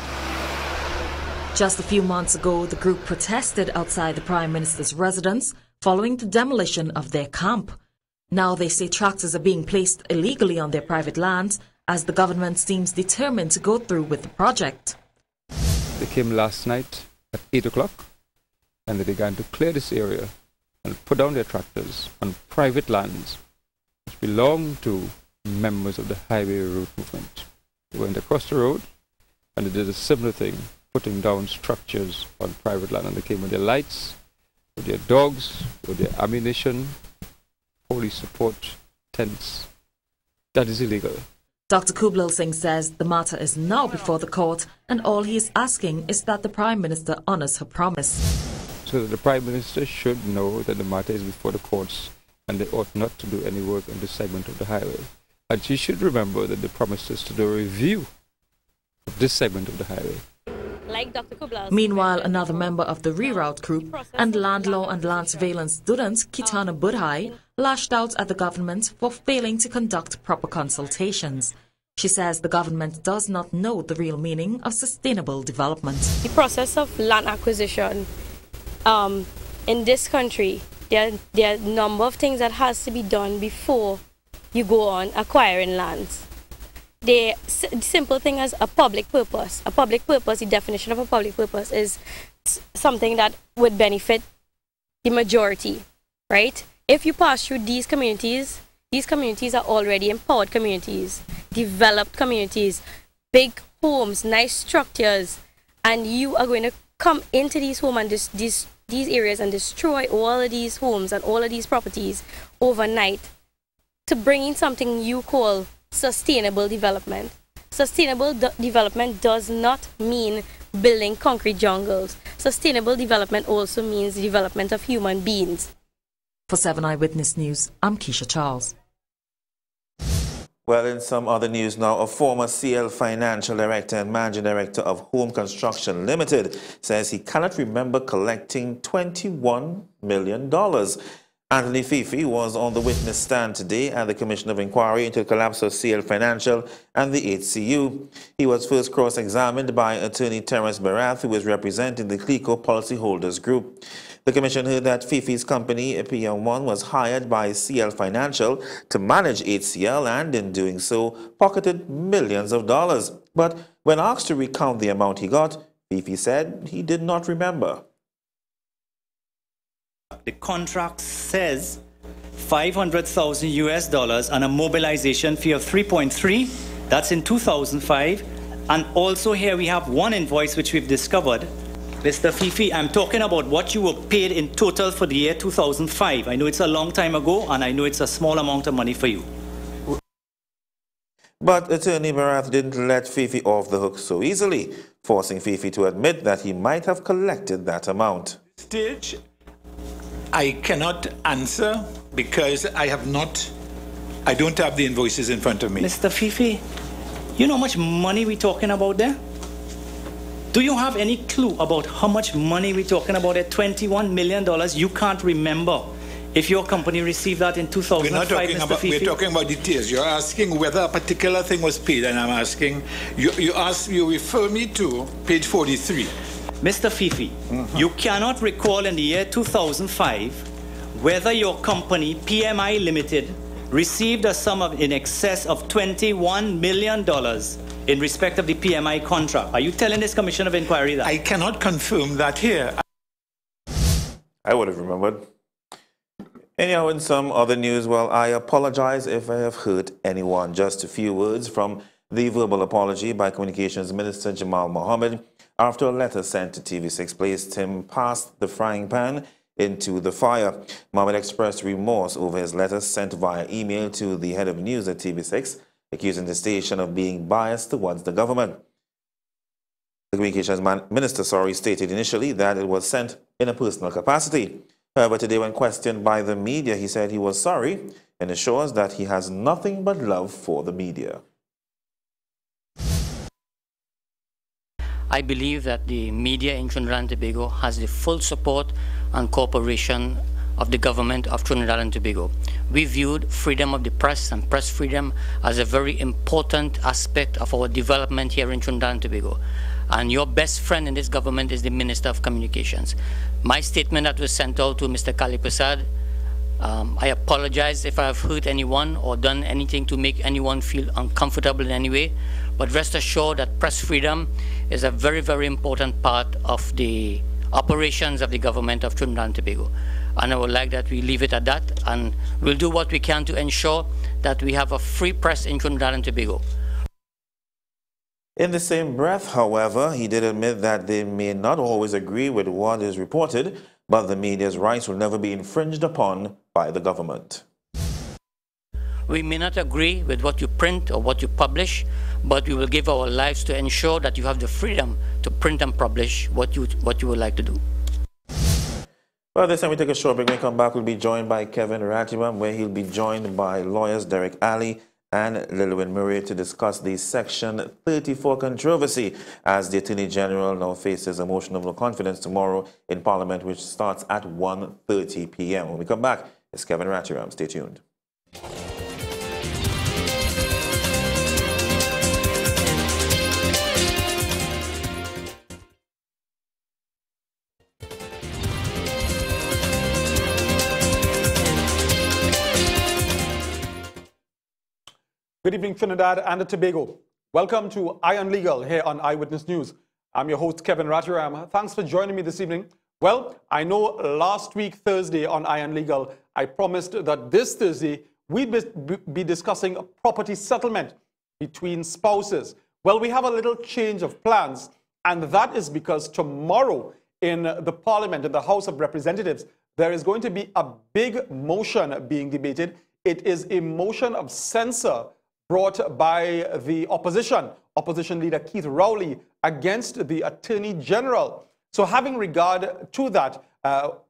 S11: Just a few months ago, the group protested outside the Prime Minister's residence following the demolition of their camp. Now they say tractors are being placed illegally on their private lands as the government seems determined to go through with the project.
S12: They came last night at 8 o'clock and they began to clear this area and put down their tractors on private lands which belong to members of the highway route movement. They went across the road and they did a similar thing, putting down structures on private land, and they came with their lights, with their dogs, with their ammunition, police support, tents. That is illegal.
S11: Dr. Kublal Singh says the matter is now before the court and all he is asking is that the Prime Minister honours her promise.
S12: So that the Prime Minister should know that the matter is before the courts and they ought not to do any work on this segment of the highway. And she should remember that they promised us to do a review of this segment of the highway.
S11: Like Dr. Kublal. Meanwhile, another member of the reroute group and land law and land surveillance student, Kitana Budhai, lashed out at the government for failing to conduct proper consultations. She says the government does not know the real meaning of sustainable development.
S13: The process of land acquisition in this country, there are a number of things that has to be done before you go on acquiring lands. The simple thing as a public purpose. A public purpose, the definition of a public purpose is something that would benefit the majority, right? If you pass through these communities are already empowered communities, developed communities, big homes, nice structures, and you are going to come into these homes and these areas and destroy all of these homes and all of these properties overnight to bring in something you call sustainable development. Sustainable development does not mean building concrete jungles. Sustainable development also means the development of human beings.
S11: For 7 Eyewitness News, I'm Keisha Charles.
S1: Well, in some other news now, a former CL Financial Director and Managing Director of Home Construction Limited says he cannot remember collecting $21 million. Anthony Fifi was on the witness stand today at the Commission of Inquiry into the collapse of CL Financial and the HCU. He was first cross-examined by attorney Terence Barath, who is representing the CLICO policyholders group. The commission heard that Fifi's company, PM1, was hired by CL Financial to manage HCL and, in doing so, pocketed millions of dollars. But when asked to recount the amount he got, Fifi said he did not remember.
S14: The contract says $500,000 and a mobilization fee of 3.3. That's in 2005. And also here we have one invoice which we've discovered. Mr. Fifi, I'm talking about what you were paid in total for the year 2005. I know it's a long time ago and I know it's a small amount of money for you.
S1: But Attorney Barath didn't let Fifi off the hook so easily, forcing Fifi to admit that he might have collected that amount.
S15: Stage, I cannot answer because I don't have the invoices in front of me.
S14: Mr. Fifi, you know how much money we're talking about there? Do you have any clue about how much money we're talking about at $21 million? You can't remember if your company received that in 2005,
S15: we're not talking
S14: Mr.
S15: about,
S14: Fifi?
S15: we're talking about details. You're asking whether a particular thing was paid, and I'm asking, you refer me to page 43.
S14: Mr. Fifi, you cannot recall in the year 2005 whether your company, PMI Limited, received a sum of in excess of $21 million in respect of the PMI contract. Are you telling this Commission of Inquiry that?
S15: I cannot confirm that here.
S1: I would have remembered. Anyhow, in some other news, well, I apologize if I have hurt anyone. Just a few words from the verbal apology by Communications Minister Jamal Mohammed after a letter sent to TV6 placed him past the frying pan into the fire. Mohammed expressed remorse over his letter sent via email to the head of news at TV6, accusing the station of being biased towards the government. The Communications Minister stated initially that it was sent in a personal capacity. However, today when questioned by the media, he said he was sorry and assures that he has nothing but love for the media.
S2: I believe that the media in Trinidad and Tobago has the full support and cooperation of the government of Trinidad and Tobago. We viewed freedom of the press and press freedom as a very important aspect of our development here in Trinidad and Tobago. And your best friend in this government is the Minister of Communications. My statement that was sent out to Mr. Kali Prasad, I apologize if I have hurt anyone or done anything to make anyone feel uncomfortable in any way, but rest assured that press freedom is a very, very important part of the operations of the government of Trinidad and Tobago. And I would like that we leave it at that, and we'll do what we can to ensure that we have a free press in Trinidad and Tobago.
S1: In the same breath, however, he did admit that they may not always agree with what is reported, but the media's rights will never be infringed upon by the government.
S2: We may not agree with what you print or what you publish, but we will give our lives to ensure that you have the freedom to print and publish what you would like to do.
S1: Well, this time we take a short break. When we come back, we'll be joined by Kevin Ratibam, where he'll be joined by lawyers Derek Ali and Lilwin Murray to discuss the Section 34 controversy as the Attorney General now faces a motion of no confidence tomorrow in Parliament, which starts at 1:30 p.m. When we come back, it's Kevin Ratibam. Stay tuned.
S16: Good evening, Trinidad and Tobago. Welcome to Iron Legal here on Eyewitness News. I'm your host, Kevin Rattiram. Thanks for joining me this evening. Well, I know last week, Thursday, on Iron Legal, I promised that this Thursday we'd be discussing a property settlement between spouses. Well, we have a little change of plans, and that is because tomorrow in the Parliament, in the House of Representatives, there is going to be a big motion being debated. It is a motion of censure brought by the opposition leader Keith Rowley against the Attorney General. So having regard to that,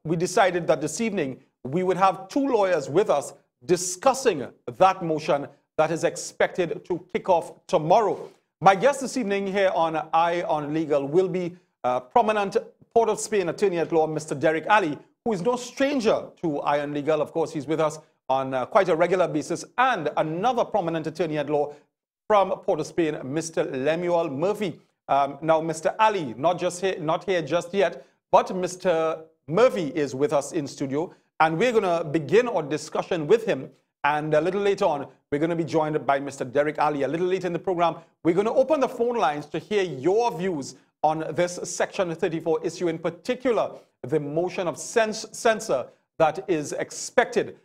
S16: we decided that this evening we would have two lawyers with us discussing that motion that is expected to kick off tomorrow. My guest this evening here on Eye on Legal will be prominent Port of Spain attorney at law, Mr. Derek Ali, who is no stranger to Eye on Legal. Of course, he's with us on quite a regular basis, and another prominent attorney at law from Port of Spain, Mr. Lemuel Murphy. Now, Mr. Ali, not here just yet, but Mr. Murphy is with us in studio, and we're going to begin our discussion with him. And a little later on, we're going to be joined by Mr. Derek Ali. A little later in the program, we're going to open the phone lines to hear your views on this Section 34 issue, in particular, the motion of censure that is expected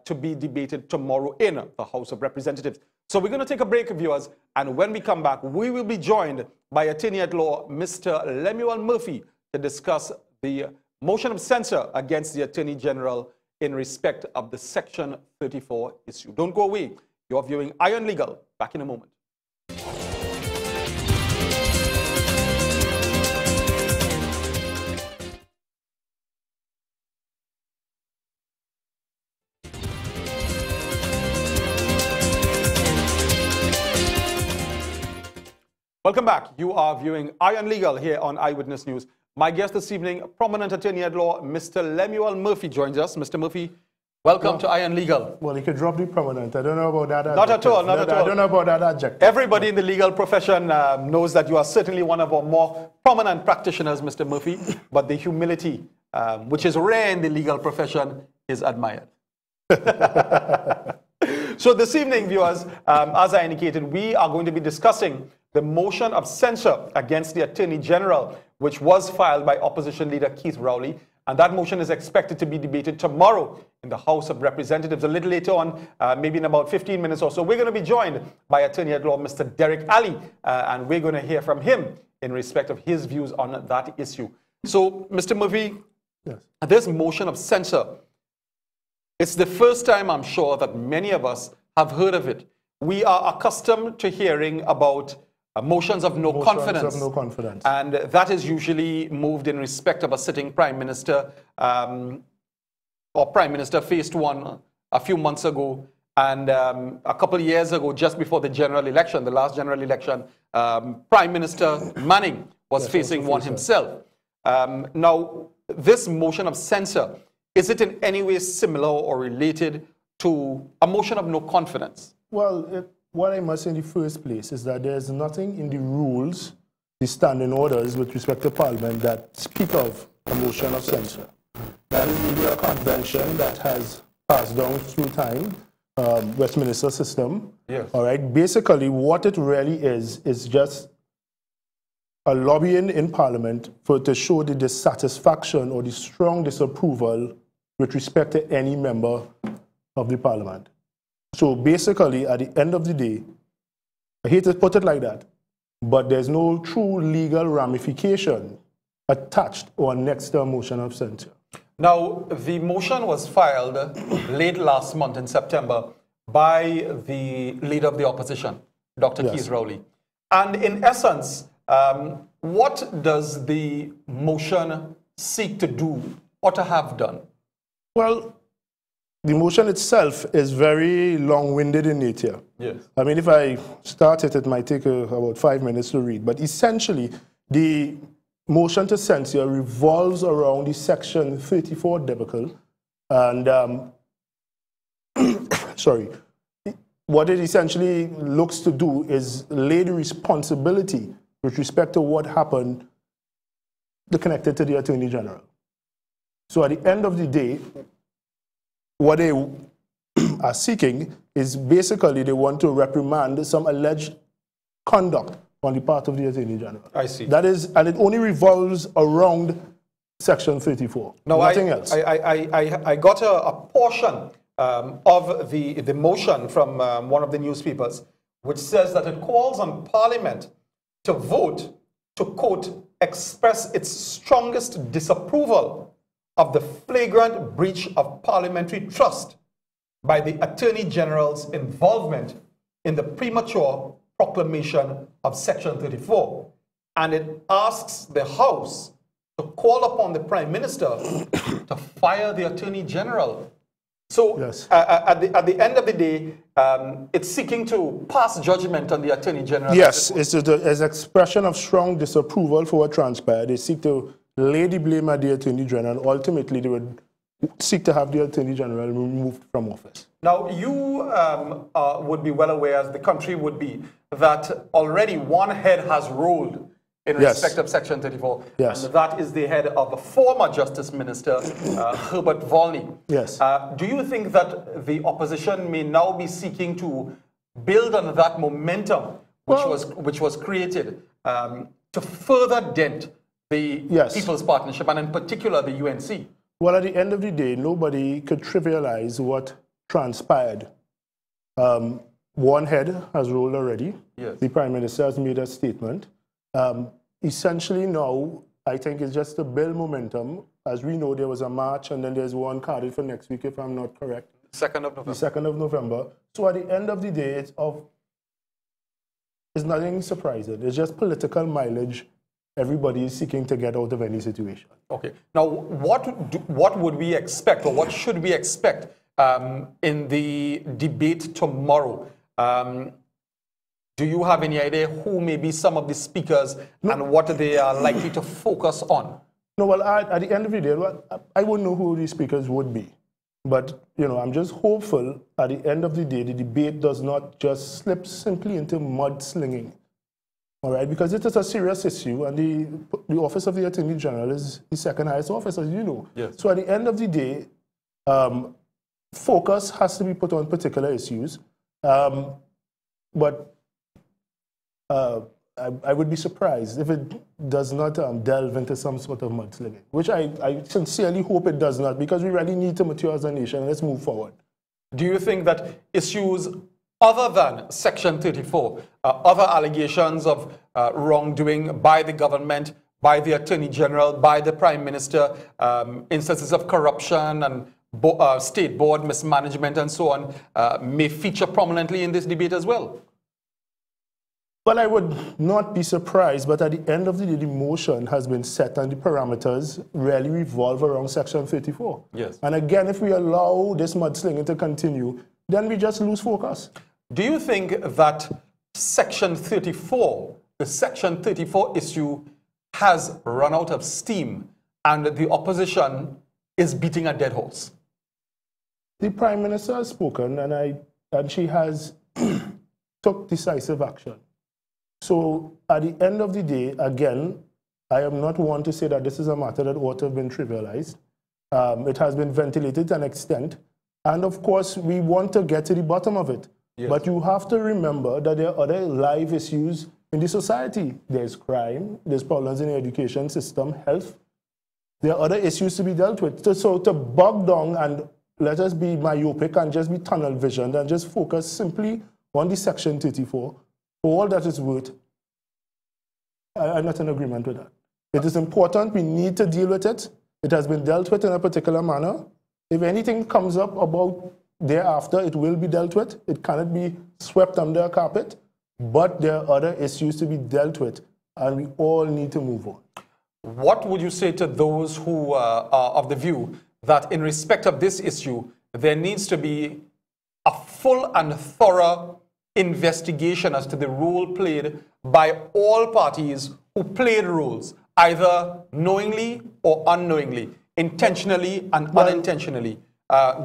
S16: to be debated tomorrow in the House of Representatives. So we're going to take a break, viewers, and when we come back, we will be joined by attorney at law, Mr. Lemuel Murphy, to discuss the motion of censure against the Attorney General in respect of the Section 34 issue. Don't go away. You're viewing Iron Legal. Back in a moment. Welcome back. You are viewing Iron Legal here on Eyewitness News. My guest this evening, prominent attorney at law, Mr. Lemuel Murphy, joins us. Mr. Murphy, welcome to Iron Legal.
S17: Well, you could drop the prominent. I don't know about that.
S16: Not at all, not at all.
S17: I don't know about that adjective.
S16: Everybody in the legal profession knows that you are certainly one of our more prominent practitioners, Mr. Murphy, but the humility, which is rare in the legal profession, is admired. So this evening, viewers, as I indicated, we are going to be discussing the motion of censure against the Attorney General, which was filed by opposition leader Keith Rowley. And that motion is expected to be debated tomorrow in the House of Representatives. A little later on, maybe in about 15 minutes or so, we're going to be joined by Attorney at Law, Mr. Derek Ali, and we're going to hear from him in respect of his views on that issue. So, Mr. Murphy,
S17: yes,
S16: this motion of censure, it's the first time, I'm sure, that many of us have heard of it. We are accustomed to hearing about motions of no confidence.
S17: Of no confidence.
S16: And that is usually moved in respect of a sitting prime minister, or prime minister faced one a few months ago. And a couple of years ago, just before the general election, the last general election, Prime Minister Manning was facing one himself. Now, this motion of censure, is it in any way similar or related to a motion of no confidence?
S17: Well, what I must say in the first place is that there's nothing in the rules, the standing orders with respect to Parliament that speak of a motion of censure. That is really a convention that has passed down through time, Westminster system.
S16: Yes.
S17: All right. Basically, what it really is just a lobbying in Parliament to show the dissatisfaction or the strong disapproval with respect to any member of the Parliament. So basically, at the end of the day, I hate to put it like that, but there's no true legal ramification attached or next to a motion of censure.
S16: Now, the motion was filed late last month in September by the leader of the opposition, Dr.
S17: Yes.
S16: Keith Rowley. And in essence, what does the motion seek to do or to have done?
S17: Well, the motion itself is very long-winded in nature.
S16: Yes.
S17: I mean, if I start it, it might take about 5 minutes to read. But essentially, the motion to censure revolves around the Section 34 debacle. And, sorry, what it essentially looks to do is lay the responsibility with respect to what happened connected to the Attorney General. So at the end of the day, what they are seeking is basically they want to reprimand some alleged conduct on the part of the Attorney General.
S16: I see.
S17: That is, and it only revolves around Section 34.
S16: Now,
S17: nothing else.
S16: I got a portion of the motion from one of the newspapers, which says that it calls on Parliament to vote to, quote, express its strongest disapproval of the flagrant breach of parliamentary trust by the Attorney General's involvement in the premature proclamation of Section 34. And it asks the House to call upon the Prime Minister to fire the Attorney General. So
S17: yes.
S16: At the end of the day, it's seeking to pass judgment on the Attorney General.
S17: Yes, it's an expression of strong disapproval for what transpired. They seek to lay the blame at the Attorney General, and ultimately they would seek to have the Attorney General removed from office.
S16: Now, you would be well aware, as the country would be, that already one head has rolled in respect of Section 34.
S17: Yes.
S16: And that is the head of the former Justice Minister, Herbert Volney.
S17: Yes.
S16: Do you think that the opposition may now be seeking to build on that momentum which was created to further dent the People's Partnership, and in particular the UNC?
S17: Well, at the end of the day, nobody could trivialize what transpired. One head has rolled already.
S16: Yes.
S17: The Prime Minister has made a statement. Essentially now, I think it's just to build momentum. As we know, there was a march, and then there's one carded for next week, if I'm not correct.
S16: 2nd of November.
S17: The 2nd of November. So at the end of the day, it's nothing surprising. It's just political mileage everybody is seeking to get out of any situation.
S16: Okay. Now, what would we expect, or what should we expect in the debate tomorrow? Do Do you have any idea who may be some of the speakers and what they are likely to focus on?
S17: No, well, at the end of the day, I wouldn't know who these speakers would be. But, you know, I'm just hopeful at the end of the day, the debate does not just slip simply into mudslinging. All right, because it is a serious issue, and the Office of the Attorney General is the second highest office, as you know.
S16: Yes.
S17: So at the end of the day, focus has to be put on particular issues. But I would be surprised if it does not delve into some sort of mudslinging, which I sincerely hope it does not, because we really need to mature as a nation. Let's move forward.
S16: Do you think that issues other than Section 34, other allegations of wrongdoing by the government, by the Attorney General, by the Prime Minister, instances of corruption and state board mismanagement and so on, may feature prominently in this debate as well?
S17: Well, I would not be surprised, but at the end of the day, the motion has been set and the parameters really revolve around Section 34.
S16: Yes.
S17: And again, if we allow this mudslinging to continue, then we just lose focus.
S16: Do you think that Section 34, the Section 34 issue, has run out of steam and the opposition is beating a dead horse?
S17: The Prime Minister has spoken, and she has took decisive action. So at the end of the day, again, I am not one to say that this is a matter that ought to have been trivialized. It has been ventilated to an extent. And of course, we want to get to the bottom of it. Yes. But you have to remember that there are other live issues in the society. There's crime, there's problems in the education system, health. There are other issues to be dealt with. So to bog down and let us be myopic and just be tunnel visioned and just focus simply on the Section 34, for all that is worth, I'm not in agreement with that. It is important. We need to deal with it. It has been dealt with in a particular manner. If anything comes up about thereafter, it will be dealt with. It cannot be swept under a carpet. But there are other issues to be dealt with, and we all need to move on.
S16: What would you say to those who are of the view that in respect of this issue, there needs to be a full and thorough investigation as to the role played by all parties who played roles, either knowingly or unknowingly, intentionally and unintentionally?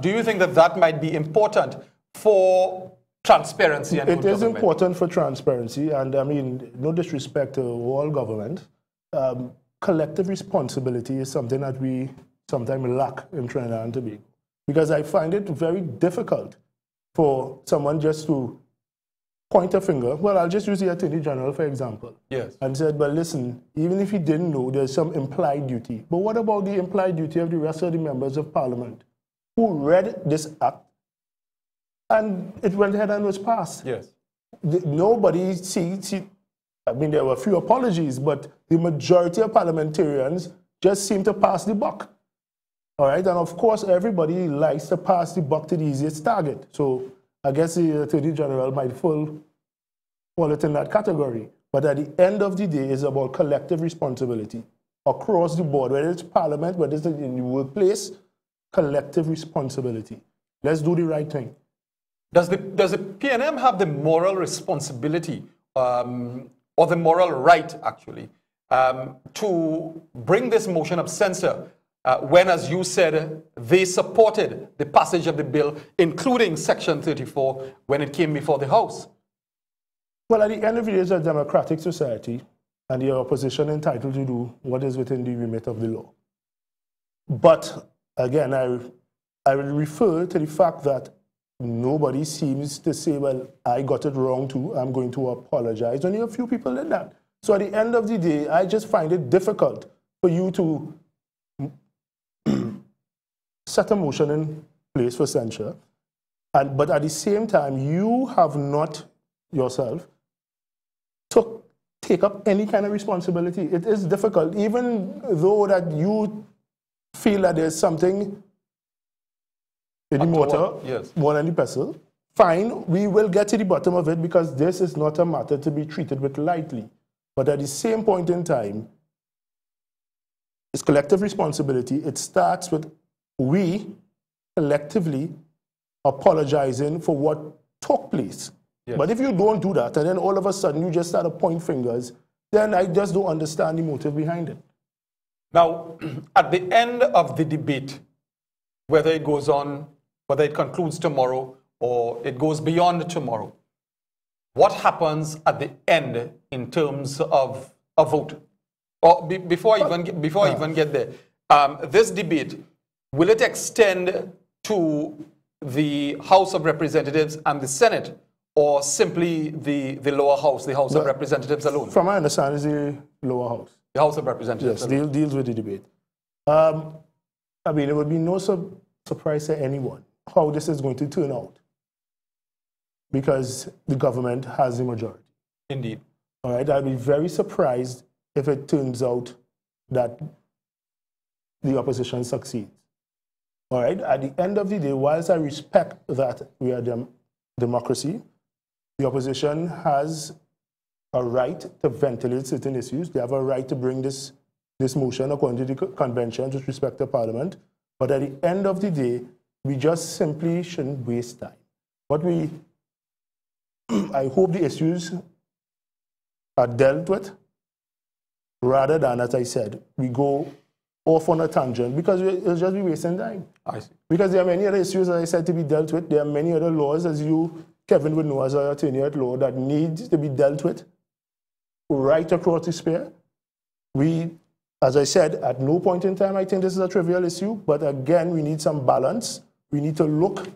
S16: Do you think that that might be important for transparency? And
S17: it is important for transparency, and I mean, no disrespect to all government. Collective responsibility is something that we sometimes lack in Trinidad and Tobago, because I find it very difficult for someone just to point a finger. Well, I'll just use the Attorney General, for example.
S16: Yes.
S17: And said, but listen, even if he didn't know, there's some implied duty. But what about the implied duty of the rest of the members of Parliament who read this act and it went ahead and was passed?
S16: Yes.
S17: Nobody I mean, there were a few apologies, but the majority of parliamentarians just seem to pass the buck. All right, and of course, everybody likes to pass the buck to the easiest target. So I guess the Attorney General might fall it in that category. But at the end of the day, it's about collective responsibility across the board, whether it's Parliament, whether it's in the workplace, collective responsibility. Let's do the right thing.
S16: Does the PNM have the moral responsibility, or the moral right, actually, to bring this motion of censure when, as you said, they supported the passage of the bill, including Section 34, when it came before the House?
S17: Well, at the end of the day, it's a democratic society, and the opposition is entitled to do what is within the remit of the law. But, again, I will refer to the fact that nobody seems to say, well, I got it wrong too, I'm going to apologize. Only a few people did that. So at the end of the day, I just find it difficult for you to set a motion in place for censure, but at the same time, you have not yourself to take up any kind of responsibility. It is difficult, even though that you feel that there's something in the mortar, yes, more than the pestle. Fine, we will get to the bottom of it, because this is not a matter to be treated with lightly. But at the same point in time, it's collective responsibility. It starts with we collectively apologizing for what took place. Yes. But if you don't do that, and then all of a sudden you just start to point fingers, then I just don't understand the motive behind it.
S16: Now, at the end of the debate, whether it goes on, whether it concludes tomorrow or it goes beyond tomorrow, what happens at the end in terms of a vote? Or before I even get there, this debate, will it extend to the House of Representatives and the Senate, or simply the lower house, the House of Representatives alone?
S17: From my understanding, it's the lower house.
S16: The House of Representatives.
S17: Yes, deals with the debate. I mean, it would be no surprise to anyone how this is going to turn out, because the government has the majority.
S16: Indeed.
S17: All right, I'd be very surprised if it turns out that the opposition succeeds. All right, at the end of the day, whilst I respect that we are democracy, the opposition has a right to ventilate certain issues. They have a right to bring this motion according to the convention with respect to Parliament. But at the end of the day, we just simply shouldn't waste time. I hope the issues are dealt with, rather than, as I said, we go off on a tangent, because it'll just be wasting time.
S16: I see.
S17: Because there are many other issues, as I said, to be dealt with. There are many other laws, as you, Kevin, would know as an attorney at law, that needs to be dealt with right across the sphere. We, as I said, at no point in time I think this is a trivial issue, but again, we need some balance. We need to look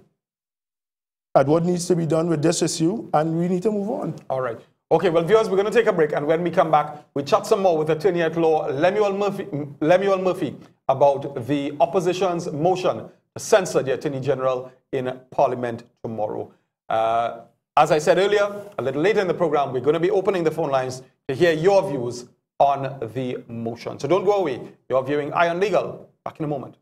S17: at what needs to be done with this issue, and we need to move on.
S16: All right. Okay, well, viewers, we're going to take a break, and when we come back, we chat some more with Attorney at Law Lemuel Murphy about the opposition's motion to censor the Attorney General in Parliament tomorrow. As I said earlier, a little later in the program, we're going to be opening the phone lines to hear your views on the motion. So don't go away. You're viewing Iron Legal. Back in a moment.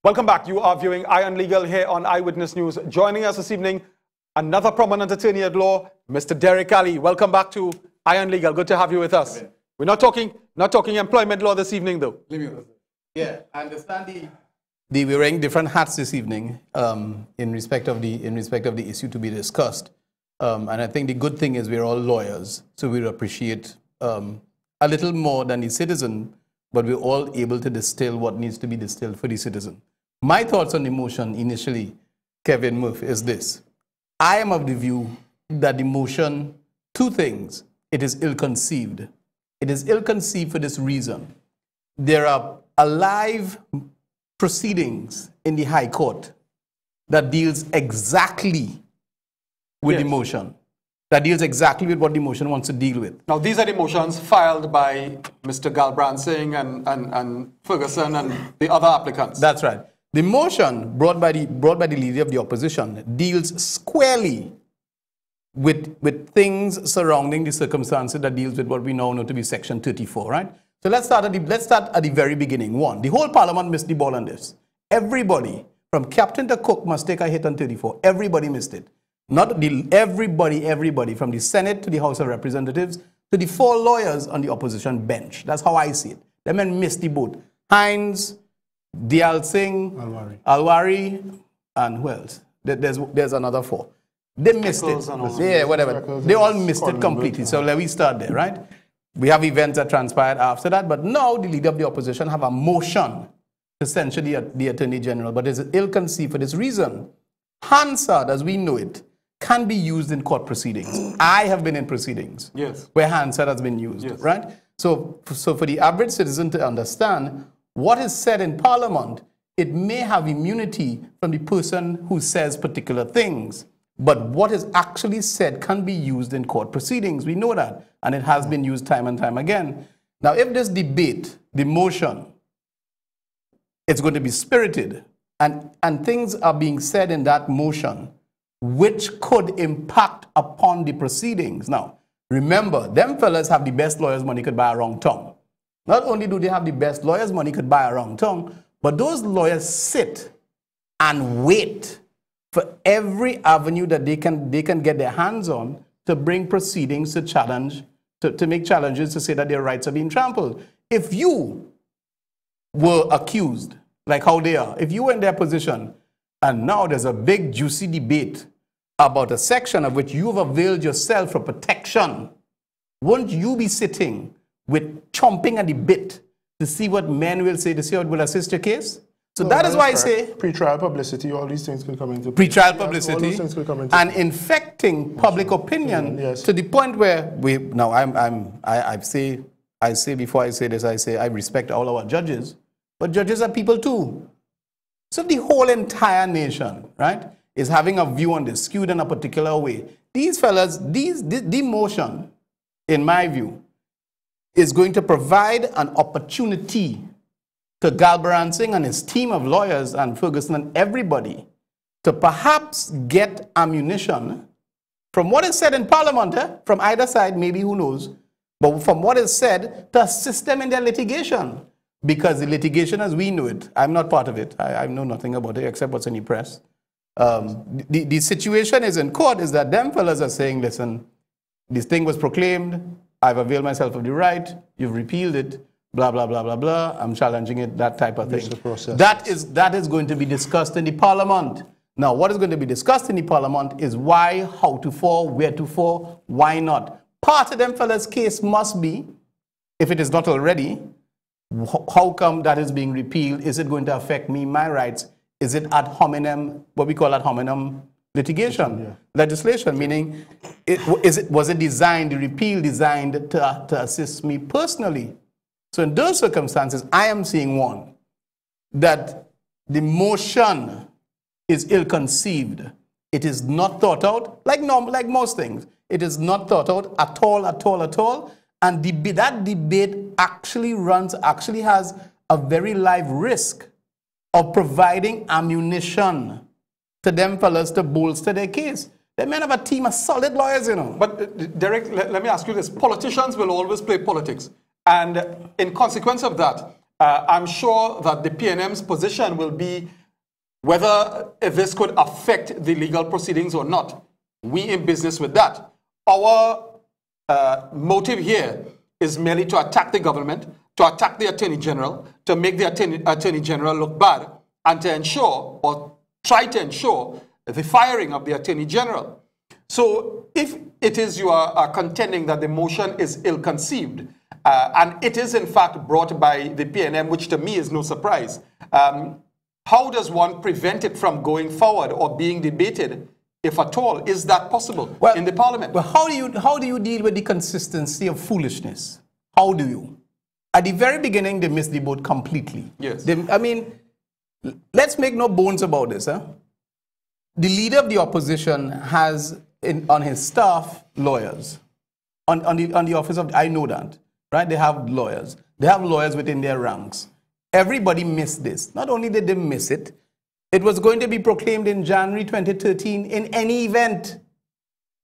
S16: Welcome back. You are viewing Iron Legal here on Eyewitness News. Joining us this evening, another prominent attorney at law, Mr. Derek Ali. Welcome back to Iron Legal. Good to have you with us. We're not talking employment law this evening, though.
S18: Yeah, I understand we're wearing different hats this evening in respect of the issue to be discussed. And I think the good thing is we're all lawyers, so we appreciate a little more than the citizen, but we're all able to distill what needs to be distilled for the citizen. My thoughts on the motion initially, Kevin Murphy, is this. I am of the view that the motion, two things. It is ill-conceived. It is ill-conceived for this reason. There are alive proceedings in the High Court that deals exactly with the motion. That deals exactly with what the motion wants to deal with.
S16: Now, these are the motions filed by Mr. Galbrand Singh and Ferguson and the other applicants.
S18: That's right. The motion brought by the leader of the opposition deals squarely with things surrounding the circumstances that deals with what we now know to be Section 34, right? So let's start at the very beginning. One, the whole Parliament missed the ball on this. Everybody, from captain to cook, must take a hit on 34. Everybody missed it. Everybody, from the Senate to the House of Representatives to the 4 lawyers on the opposition bench. That's how I see it. The men missed the boat. Hines, Dial Singh, Alwari, and who else? There's another 4. They missed it. Yeah, whatever. They all missed it completely. So let me start there, right? We have events that transpired after that, but now the leader of the opposition have a motion to censure the Attorney General, but it's ill-conceived for this reason. Hansard, as we know it, can be used in court proceedings. I have been in proceedings where Hansard has been used, right? So for the average citizen to understand what is said in Parliament, it may have immunity from the person who says particular things, but what is actually said can be used in court proceedings. We know that, and it has been used time and time again. Now, if this debate, the motion, it's going to be spirited, and things are being said in that motion which could impact upon the proceedings. Now, remember, them fellas have the best lawyers money could buy a wrong tongue. Not only do they have the best lawyers money could buy a wrong tongue, but those lawyers sit and wait for every avenue that they can get their hands on to bring proceedings to challenge, to make challenges to say that their rights are being trampled. If you were accused, like how they are, if you were in their position, and now there's a big juicy debate about a section of which you've availed yourself for protection, won't you be sitting with chomping at the bit to see what men will say, to see how it will assist your case? So that is why I say
S17: pre-trial publicity, all these things could come into play.
S18: Pre-trial publicity,
S17: all those things could come into
S18: and infecting public opinion to the point where I say before I say this, I say I respect all our judges, but judges are people too. So if the whole entire nation, right, is having a view on this, skewed in a particular way, these fellas, the motion, in my view, is going to provide an opportunity to Galbaran Singh and his team of lawyers and Ferguson and everybody to perhaps get ammunition from what is said in Parliament, from either side, maybe, who knows, but from what is said, to assist them in their litigation. Because the litigation as we know it, I'm not part of it, I know nothing about it except what's in the press. The situation is in court is that them fellas are saying, listen, this thing was proclaimed, I've availed myself of the right, you've repealed it, blah, blah, blah, blah, blah, I'm challenging it, that type of thing. That is going to be discussed in the Parliament. Now, what is going to be discussed in the Parliament is why, how to for, where to for, why not. Part of them fellas' case must be, if it is not already, how come that is being repealed? Is it going to affect me, my rights? Is it ad hominem, what we call ad hominem litigation, legislation, meaning was it designed, the repeal designed to assist me personally? So in those circumstances, I am seeing one, that the motion is ill-conceived. It is not thought out, like most things. It is not thought out at all, at all, at all. And that debate actually has a very live risk of providing ammunition to them fellas to bolster their case. They men have a team of solid lawyers, you know.
S16: But Derek, let me ask you this. Politicians will always play politics. And in consequence of that, I'm sure that the PNM's position will be whether this could affect the legal proceedings or not. We in business with that. Our motive here is merely to attack the government, to attack the Attorney General, to make the Attorney General look bad, and to ensure, or try to ensure, the firing of the Attorney General. So if it is you are contending that the motion is ill-conceived, and it is in fact brought by the PNM, which to me is no surprise, how does one prevent it from going forward or being debated, if at all? Is that possible in the Parliament?
S18: Well, how do you deal with the consistency of foolishness? How do you? At the very beginning, they missed the boat completely.
S16: Yes.
S18: I mean, let's make no bones about this. The leader of the opposition has on his staff lawyers. On the office of, I know that, right? They have lawyers. They have lawyers within their ranks. Everybody missed this. Not only did they miss it, it was going to be proclaimed in January 2013 in any event.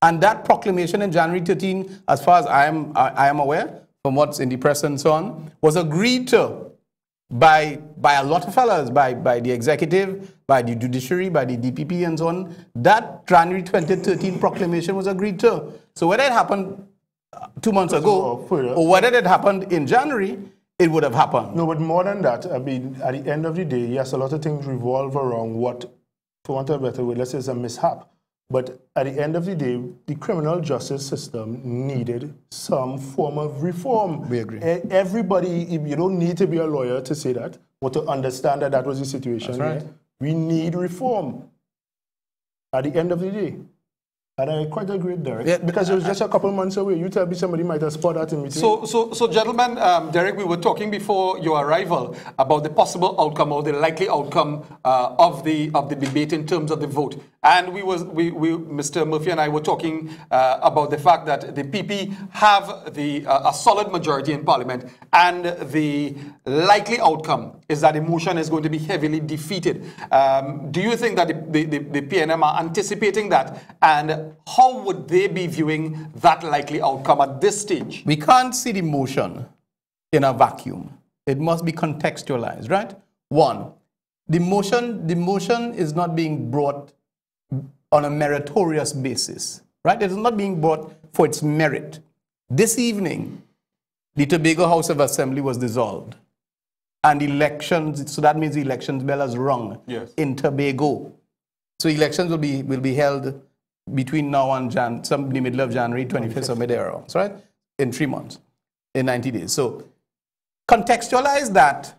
S18: And that proclamation in January 13, as far as I am aware, from what's in the press and so on, was agreed to by a lot of fellas, by the executive, by the judiciary, by the DPP and so on. That January 2013 proclamation was agreed to. So whether it happened 2 months ago or whether it happened in January, it would have happened.
S17: No, but more than that, I mean, at the end of the day, yes, a lot of things revolve around what, for want of a better word, let's say it's a mishap. But at the end of the day, the criminal justice system needed some form of reform.
S18: We agree.
S17: Everybody, you don't need to be a lawyer to say that, or to understand that that was the situation.
S18: That's right.
S17: We need reform at the end of the day. And I quite agree with Derek, because it was just a couple months away. You tell me somebody might have spot that in between.
S16: So gentlemen, Derek, we were talking before your arrival about the possible outcome or the likely outcome of the debate in terms of the vote. And Mr. Murphy and I were talking about the fact that the PP have a solid majority in Parliament, and the likely outcome is that the motion is going to be heavily defeated. Do you think that the PNM are anticipating that? And how would they be viewing that likely outcome at this stage?
S18: We can't see the motion in a vacuum. It must be contextualized, right? One, the motion is not being brought on a meritorious basis, right? It is not being brought for its merit. This evening, the Tobago House of Assembly was dissolved, and elections. So that means the elections bell has rung in Tobago. So elections will be held between now and the middle of January, 25th or mid-era, right? In 3 months, in 90 days. So contextualize that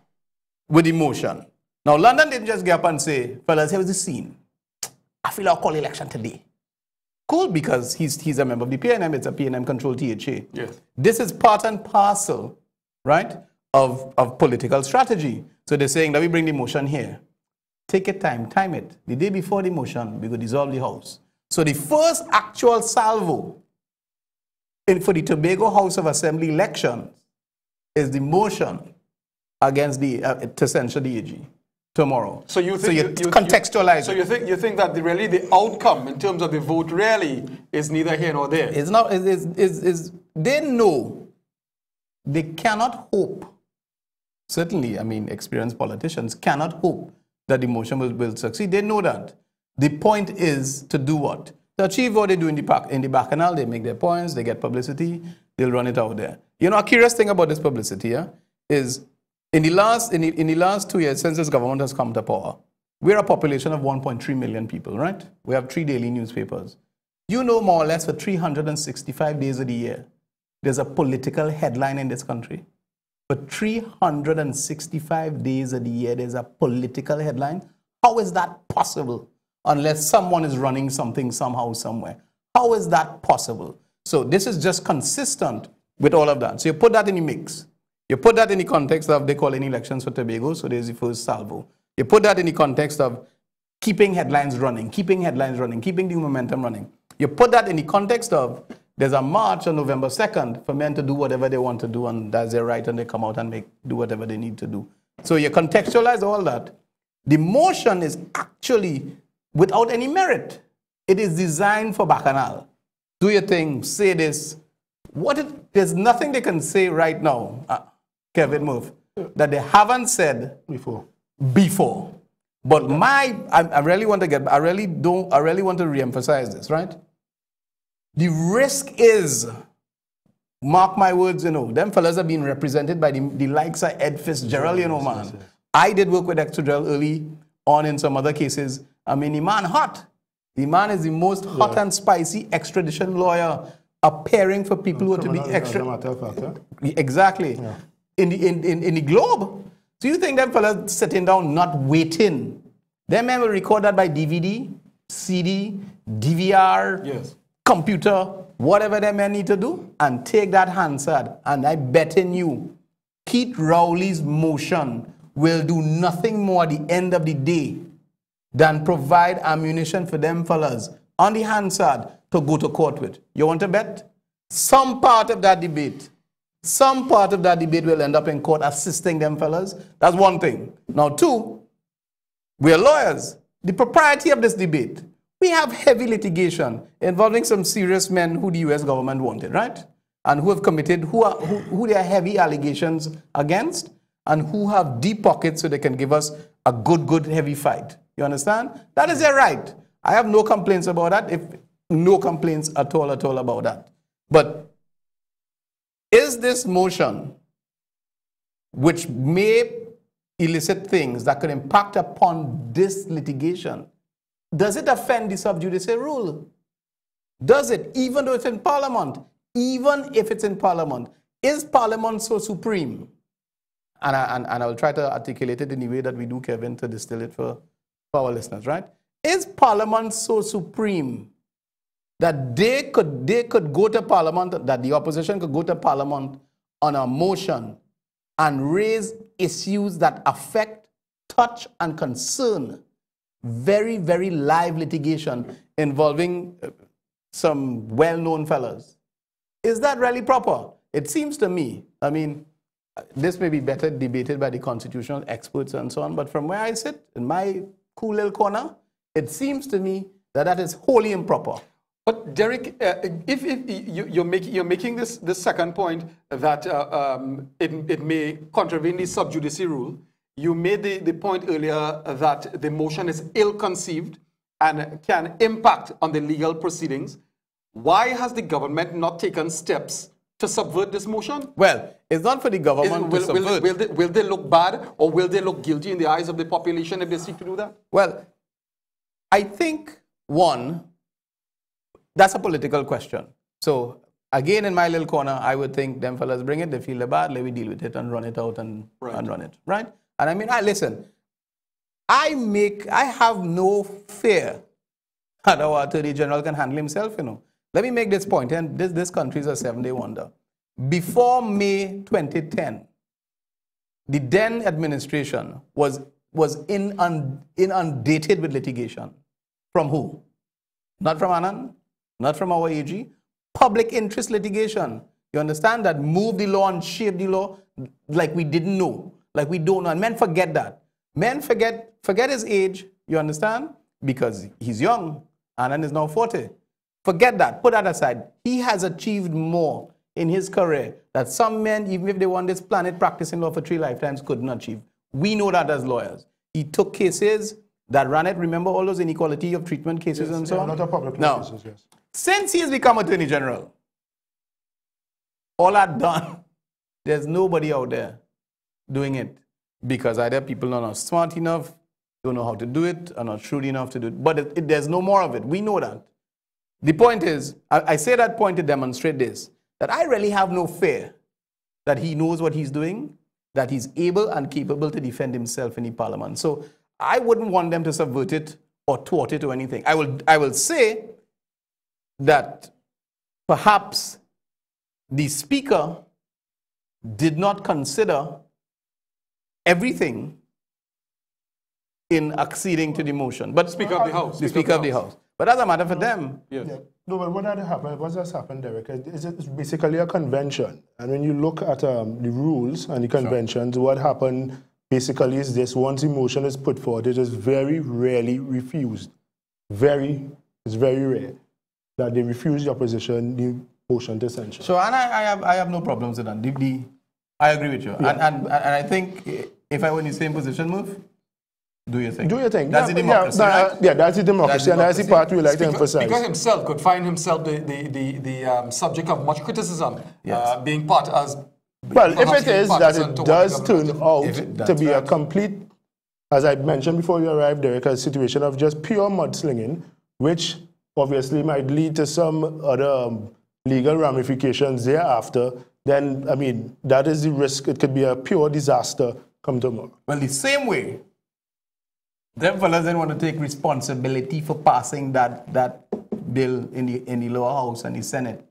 S18: with emotion. Now, London didn't just get up and say, fellas, here's the scene. I feel I'll call election today. Cool, because he's a member of the PNM. It's a PNM-controlled THA.
S16: Yes.
S18: This is part and parcel, right, of political strategy. So they're saying that we bring the motion here. Take your time it. The day before the motion, we go dissolve the House. So the first actual salvo for the Tobago House of Assembly elections is the motion against to censure the AG tomorrow.
S16: So you
S18: contextualize.
S16: So you think that really the outcome in terms of the vote really is neither here nor there.
S18: It's not. They know they cannot hope. Certainly, I mean, experienced politicians cannot hope that the motion will succeed. They know that. The point is to do what? To achieve what they do in the bacchanal. They make their points, they get publicity, they'll run it out there. You know, a curious thing about this publicity is in the last 2 years since this government has come to power, we're a population of 1.3 million people, right? We have 3 daily newspapers. You know, more or less for 365 days of the year, there's a political headline in this country. For 365 days of the year, there's a political headline. How is that possible? Unless someone is running something somehow, somewhere. How is that possible? So this is just consistent with all of that. So you put that in the mix. You put that in the context of they calling elections for Tobago, so there's the first salvo. You put that in the context of keeping headlines running, keeping the momentum running. You put that in the context of there's a march on November 2nd for men to do whatever they want to do, and that's their right, and they come out and do whatever they need to do. So you contextualize all that. The motion is actually without any merit. It is designed for bacchanal. Do your thing, say this. There's nothing they can say right now, Kevin Murph, that they haven't said before. But I really want to reemphasize this, right? The risk is, mark my words, you know, them fellas are being represented by the likes of Ed Fitzgerald, you know, man. I did work with Ed Fitzgerald early on in some other cases. I mean, the man hot. The man is the most hot and spicy extradition lawyer appearing for people who are to be extradited. Exactly. Yeah. In the globe. So you think them fellas sitting down, not waiting. Them men will record that by DVD, CD, DVR, computer, whatever they men need to do, and take that Hansard. And I bet in you, Keith Rowley's motion will do nothing more at the end of the day than provide ammunition for them fellas on the Hansard to go to court with. You want to bet? Some part of that debate will end up in court assisting them fellas. That's one thing. Now, two, we're lawyers. The propriety of this debate, we have heavy litigation involving some serious men who the U.S. government wanted, right? And who have committed, who there are heavy allegations against, and who have deep pockets so they can give us a good heavy fight. You understand? That is their right. I have no complaints about that. No complaints at all about that. But is this motion, which may elicit things that could impact upon this litigation, does it offend the sub judice rule? Does it, even though it's in Parliament? Even if it's in Parliament, is Parliament so supreme? And I will try to articulate it in the way that we do, Kevin, to distill it for our listeners, right? Is Parliament so supreme that they could go to Parliament, that the opposition could go to Parliament on a motion and raise issues that affect, touch, and concern very, very live litigation involving some well-known fellas? Is that really proper? It seems to me, I mean, this may be better debated by the constitutional experts and so on, but from where I sit, in my cool little corner, it seems to me that that is wholly improper.
S16: But Derek, if you're making this second point that it may contravene the sub judice rule, you made the point earlier that the motion is ill-conceived and can impact on the legal proceedings. Why has the government not taken steps to subvert this motion?
S18: Well, it's not for the government to subvert.
S16: Will they look bad or will they look guilty in the eyes of the population if they seek to do that?
S18: Well, I think, one, that's a political question. So, again, in my little corner, I would think them fellas bring it, they feel they're bad, let me deal with it and run it out and run it, right? And I mean, listen, I have no fear that our Attorney General can handle himself, you know. Let me make this point, and this country is a 7-day wonder. Before May 2010, the then administration was inundated with litigation. From who? Not from Anand, not from our AG. Public interest litigation. You understand that? Move the law and shape the law like we didn't know, like we don't know. And men forget that. Men forget his age, you understand? Because he's young. Anand is now 40. Forget that. Put that aside. He has achieved more in his career that some men, even if they want this planet practicing law for 3 lifetimes, couldn't achieve. We know that as lawyers. He took cases that ran it. Remember all those inequality of treatment cases and so on?
S17: A lot of public
S18: Now,
S17: cases, yes.
S18: since he has become Attorney General, all that done, there's nobody out there doing it because either people are not smart enough, don't know how to do it, are not shrewd enough to do it. But there's no more of it. We know that. The point is, I say that point to demonstrate this, that I really have no fear that he knows what he's doing, that he's able and capable to defend himself in the parliament. So I wouldn't want them to subvert it or thwart it or anything. I will say that perhaps the speaker did not consider everything in acceding to the motion. But
S16: Speaker of the House.
S18: The Speaker of the House. But that's a matter for them.
S16: Yes.
S17: Yeah. No, but what has happened, Derek, is it's basically a convention. And when you look at the rules and the conventions, what happened basically is this: once a motion is put forward, it is very rarely refused. It's very rare that they refuse the opposition the motion to censure.
S18: So, and I have no problems with that. I agree with you.
S17: Yeah.
S18: And I think if I were in the same position, move, do your thing.
S17: Do your thing.
S18: That's the democracy, right?
S17: Yeah, that's the democracy, and that's the part we like to emphasize.
S16: Speaker himself could find himself the subject of much criticism,
S18: Yes.
S16: being part as...
S17: Well, if
S16: perhaps
S17: it is that
S16: partisan
S17: it
S16: to what
S17: does
S16: the
S17: turn
S16: government
S17: out to be a complete, as I mentioned before you arrived, Derek, a situation of just pure mudslinging, which obviously might lead to some other legal ramifications thereafter, then, I mean, that is the risk. It could be a pure disaster come tomorrow.
S18: Well, the same way, them fellas didn't want to take responsibility for passing that bill in the lower house and the Senate.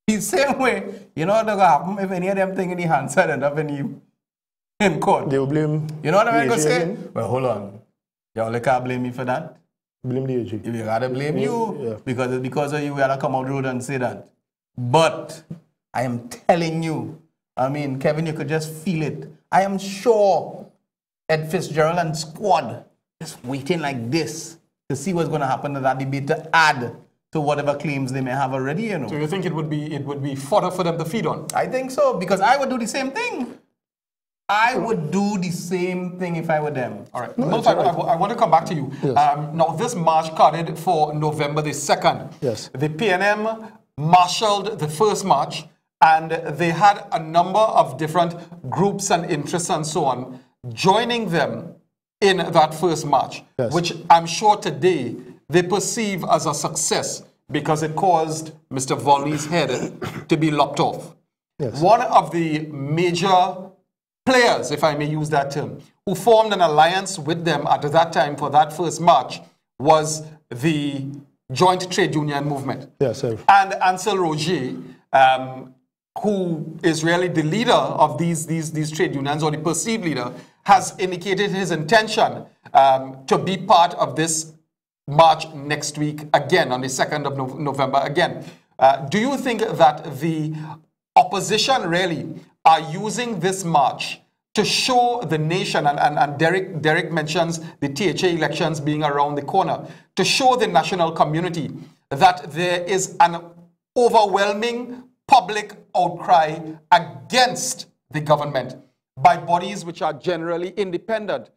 S18: The same way, you know what's going to happen if any of them things in the hands end up in court?
S17: They will blame.
S18: You know what I'm going to say?
S17: again?
S18: Well, hold on. Y'all can't blame me for that.
S17: Blame the AG.
S18: If you gotta blame you, because it's because of you, we gotta come out road and say that. But I am telling you, I mean, Kevin, you could just feel it. I am sure Ed Fitzgerald and squad just waiting like this to see what's going to happen to that debate to add to whatever claims they may have already, you know.
S16: So you think it would be fodder for them to feed on?
S18: I think so, because I would do the same thing. I would do the same thing if I were them.
S16: All right. I want to come back to you.
S17: Yes.
S16: Now, this march carded for November the 2nd.
S17: Yes.
S16: The PNM marshaled the first march, and they had a number of different groups and interests and so on joining them in that first march,
S17: Yes.
S16: which I'm sure today they perceive as a success because it caused Mr. Volney's head to be lopped off.
S17: Yes.
S16: One of the major players, if I may use that term, who formed an alliance with them at that time for that first march was the Joint Trade Union Movement.
S17: Yes, sir.
S16: And Ansel Roger, who is really the leader of these trade unions, or the perceived leader, has indicated his intention to be part of this march next week again, on the 2nd of November again. Do you think that the opposition really are using this march to show the nation, and Derek mentions the THA elections being around the corner, to show the national community that there is an overwhelming public outcry against the government by bodies which are generally independent,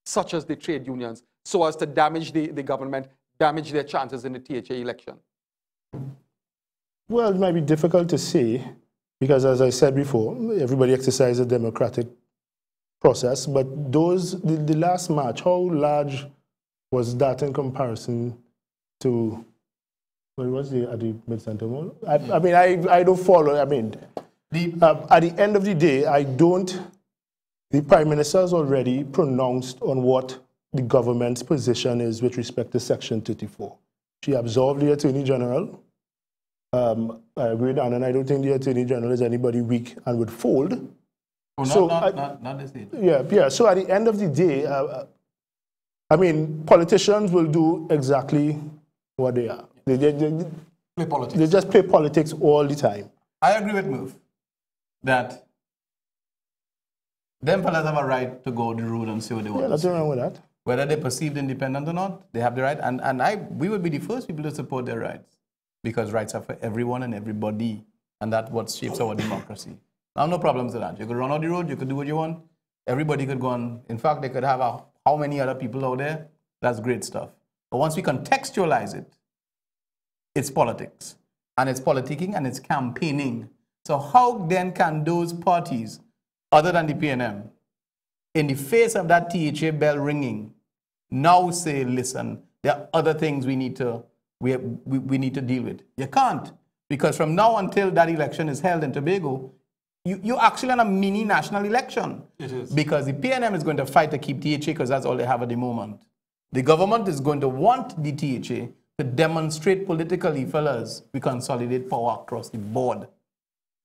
S16: such as the trade unions, so as to damage the government, damage their chances in the THA election?
S17: Well, it might be difficult to say, because as I said before, everybody exercises a democratic process, but the last match, how large was that in comparison to what was at the Mid-Center Mall? I mean, I don't follow. I mean, at the end of the day, the Prime Minister has already pronounced on what the government's position is with respect to Section 34. She absolved the Attorney General. I agree with Anna, and I don't think the Attorney General is anybody weak and would fold.
S18: Oh, not this age.
S17: Yeah. So at the end of the day, I mean, politicians will do exactly what they are. They
S18: play politics.
S17: They just play politics all the time.
S18: I agree with Murph that them fellas have a right to go the road and say what they want.
S17: Yeah, nothing wrong with that.
S18: Whether they're perceived independent or not, they have the right. And we would be the first people to support their rights, because rights are for everyone and everybody, and that's what shapes our democracy. I have no problems with that. You could run on the road, you could do what you want. Everybody could go on. In fact, they could have how many other people out there. That's great stuff. But once we contextualize it, it's politics. And it's politicking and it's campaigning. So how then can those parties, other than the PNM, in the face of that THA bell ringing, now say, listen, there are other things we need to deal with? You can't. Because from now until that election is held in Tobago, you're actually on a mini national election.
S16: It is.
S18: Because the PNM is going to fight to keep THA because that's all they have at the moment. The government is going to want the THA to demonstrate politically, fellas, we consolidate power across the board.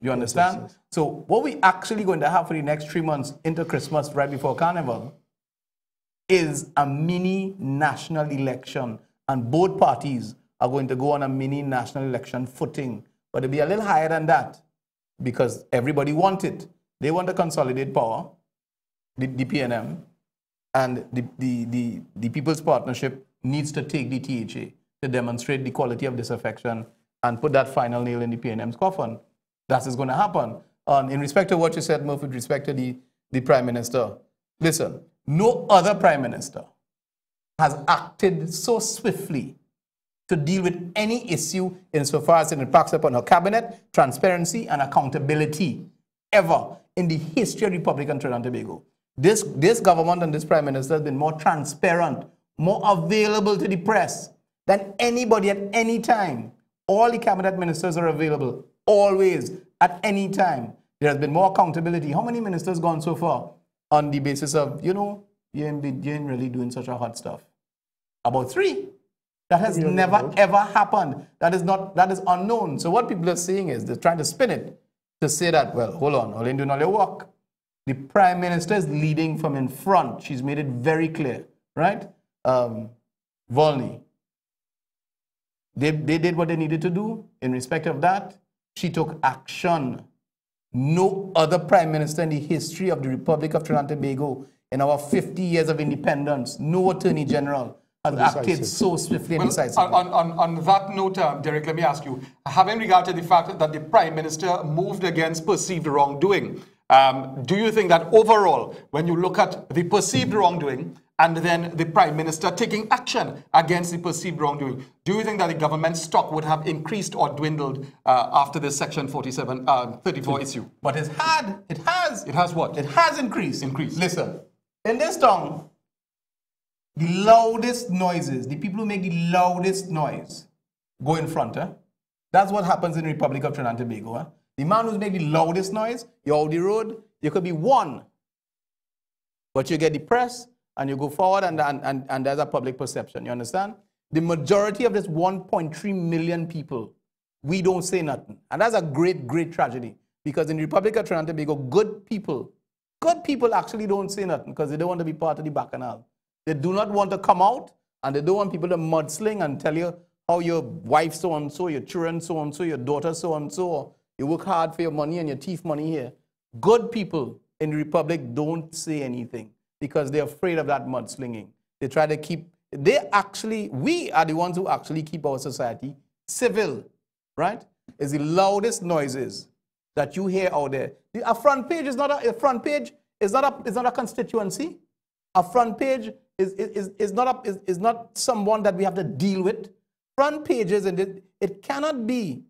S18: You understand? Yes. So what we actually going to have for the next 3 months into Christmas, right before Carnival, is a mini national election. And both parties are going to go on a mini national election footing. But it'll be a little higher than that, because everybody wants it. They want to consolidate power, the PNM, and the People's Partnership needs to take the THA to demonstrate the quality of disaffection and put that final nail in the PNM's coffin. That is going to happen. In respect to what you said, Murph, with respect to the Prime Minister, listen, no other Prime Minister has acted so swiftly to deal with any issue insofar as it impacts upon her cabinet, transparency, and accountability ever in the history of Republican Trinidad and Tobago. This government and this Prime Minister has been more transparent, more available to the press than anybody at any time. All the cabinet ministers are available, always, at any time. There has been more accountability. How many ministers gone so far on the basis of, you ain't really doing such a hot stuff? About 3. That has never, ever happened. That is unknown. So what people are saying is they're trying to spin it to say that, well, hold on, all in doing all your work. The Prime Minister is leading from in front. She's made it very clear, right? Volney. They did what they needed to do in respect of that. She took action. No other Prime Minister in the history of the Republic of Trinidad and Tobago, in our 50 years of independence, no Attorney General has acted so swiftly and decisively.
S16: On that note, Derek, let me ask you, having regard to the fact that the Prime Minister moved against perceived wrongdoing, do you think that overall, when you look at the perceived wrongdoing and then the Prime Minister taking action against the perceived wrongdoing, do you think that the government stock would have increased or dwindled after this Section 34 issue?
S18: But it has.
S16: It has what?
S18: It has increased. Listen, in this town, the loudest noises, the people who make the loudest noise, go in front. That's what happens in the Republic of Trinidad and Tobago. The man who's making the loudest noise, you're on the road, you could be one. But you get the press, and you go forward, and there's a public perception. You understand? The majority of this 1.3 million people, we don't say nothing. And that's a great, great tragedy. Because in the Republic of Trinidad and Tobago, good people actually don't say nothing because they don't want to be part of the bacchanal. They do not want to come out, and they don't want people to mudsling and tell you how your wife so-and-so, your children so-and-so, your daughter so-and-so, you work hard for your money and your thief money here. Good people in the Republic don't say anything because they're afraid of that mudslinging. They try to keep, we are the ones who actually keep our society civil, right? It's the loudest noises that you hear out there. A front page is not a front page It's not a constituency. A front page is not someone that we have to deal with. Front pages, and it cannot be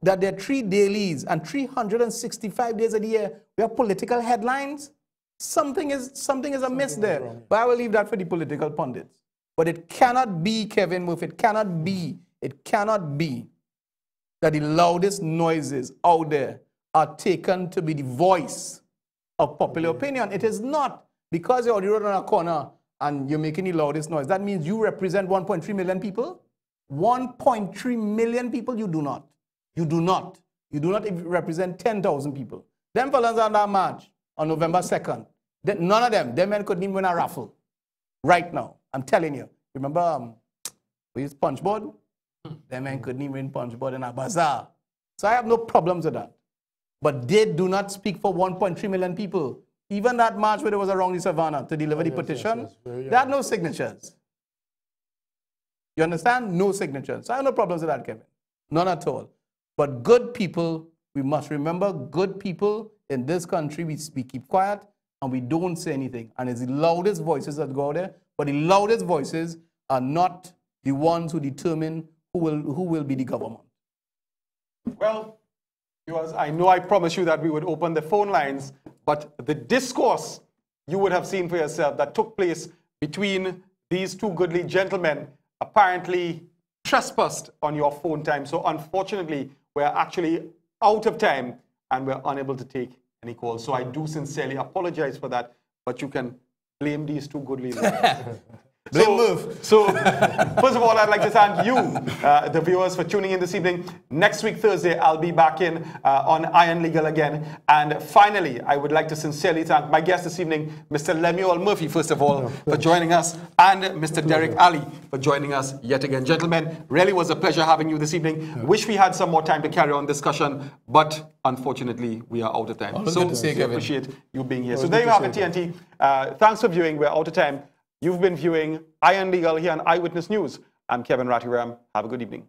S18: that there are 3 dailies and 365 days of the year we have political headlines. Something is amiss there. Wrong. But I will leave that for the political pundits. But it cannot be, Kevin Murphy, it cannot be that the loudest noises out there are taken to be the voice of popular opinion. It is not. Because you're already on a corner and you're making the loudest noise, that means you represent 1.3 million people? 1.3 million people? You do not. You do not. You do not represent 10,000 people. Them fellas on that march on November 2nd, none of them men couldn't even win a raffle. Right now, I'm telling you. Remember, we used punchboard? Them men couldn't even win punchboard in a bazaar. So I have no problems with that. But they do not speak for 1.3 million people. Even that march where there was around the savannah to deliver the petition, they had no signatures. You understand? No signatures. So I have no problems with that, Kevin. None at all. But good people, we must remember, good people in this country, we keep quiet and we don't say anything. And it's the loudest voices that go out there, but the loudest voices are not the ones who determine who will be the government.
S16: Well, viewers, I know I promised you that we would open the phone lines, but the discourse you would have seen for yourself that took place between these two goodly gentlemen apparently trespassed on your phone time. So unfortunately, we're actually out of time and we're unable to take any calls. So I do sincerely apologize for that, but you can blame these two goodly men. So, first of all, I'd like to thank you, the viewers, for tuning in this evening. Next week, Thursday, I'll be back in on Iron Legal again. And finally, I would like to sincerely thank my guest this evening, Mr. Lemuel Murphy, first of all, for joining us, and Mr. Derek Ali for joining us yet again. Gentlemen, really was a pleasure having you this evening. Wish we had some more time to carry on discussion, but unfortunately, we are out of time. So we appreciate you being here. So there you have it, TNT. Thanks for viewing. We're out of time. You've been viewing Iron Legal here on Eyewitness News. I'm Kevin Ratiram. Have a good evening.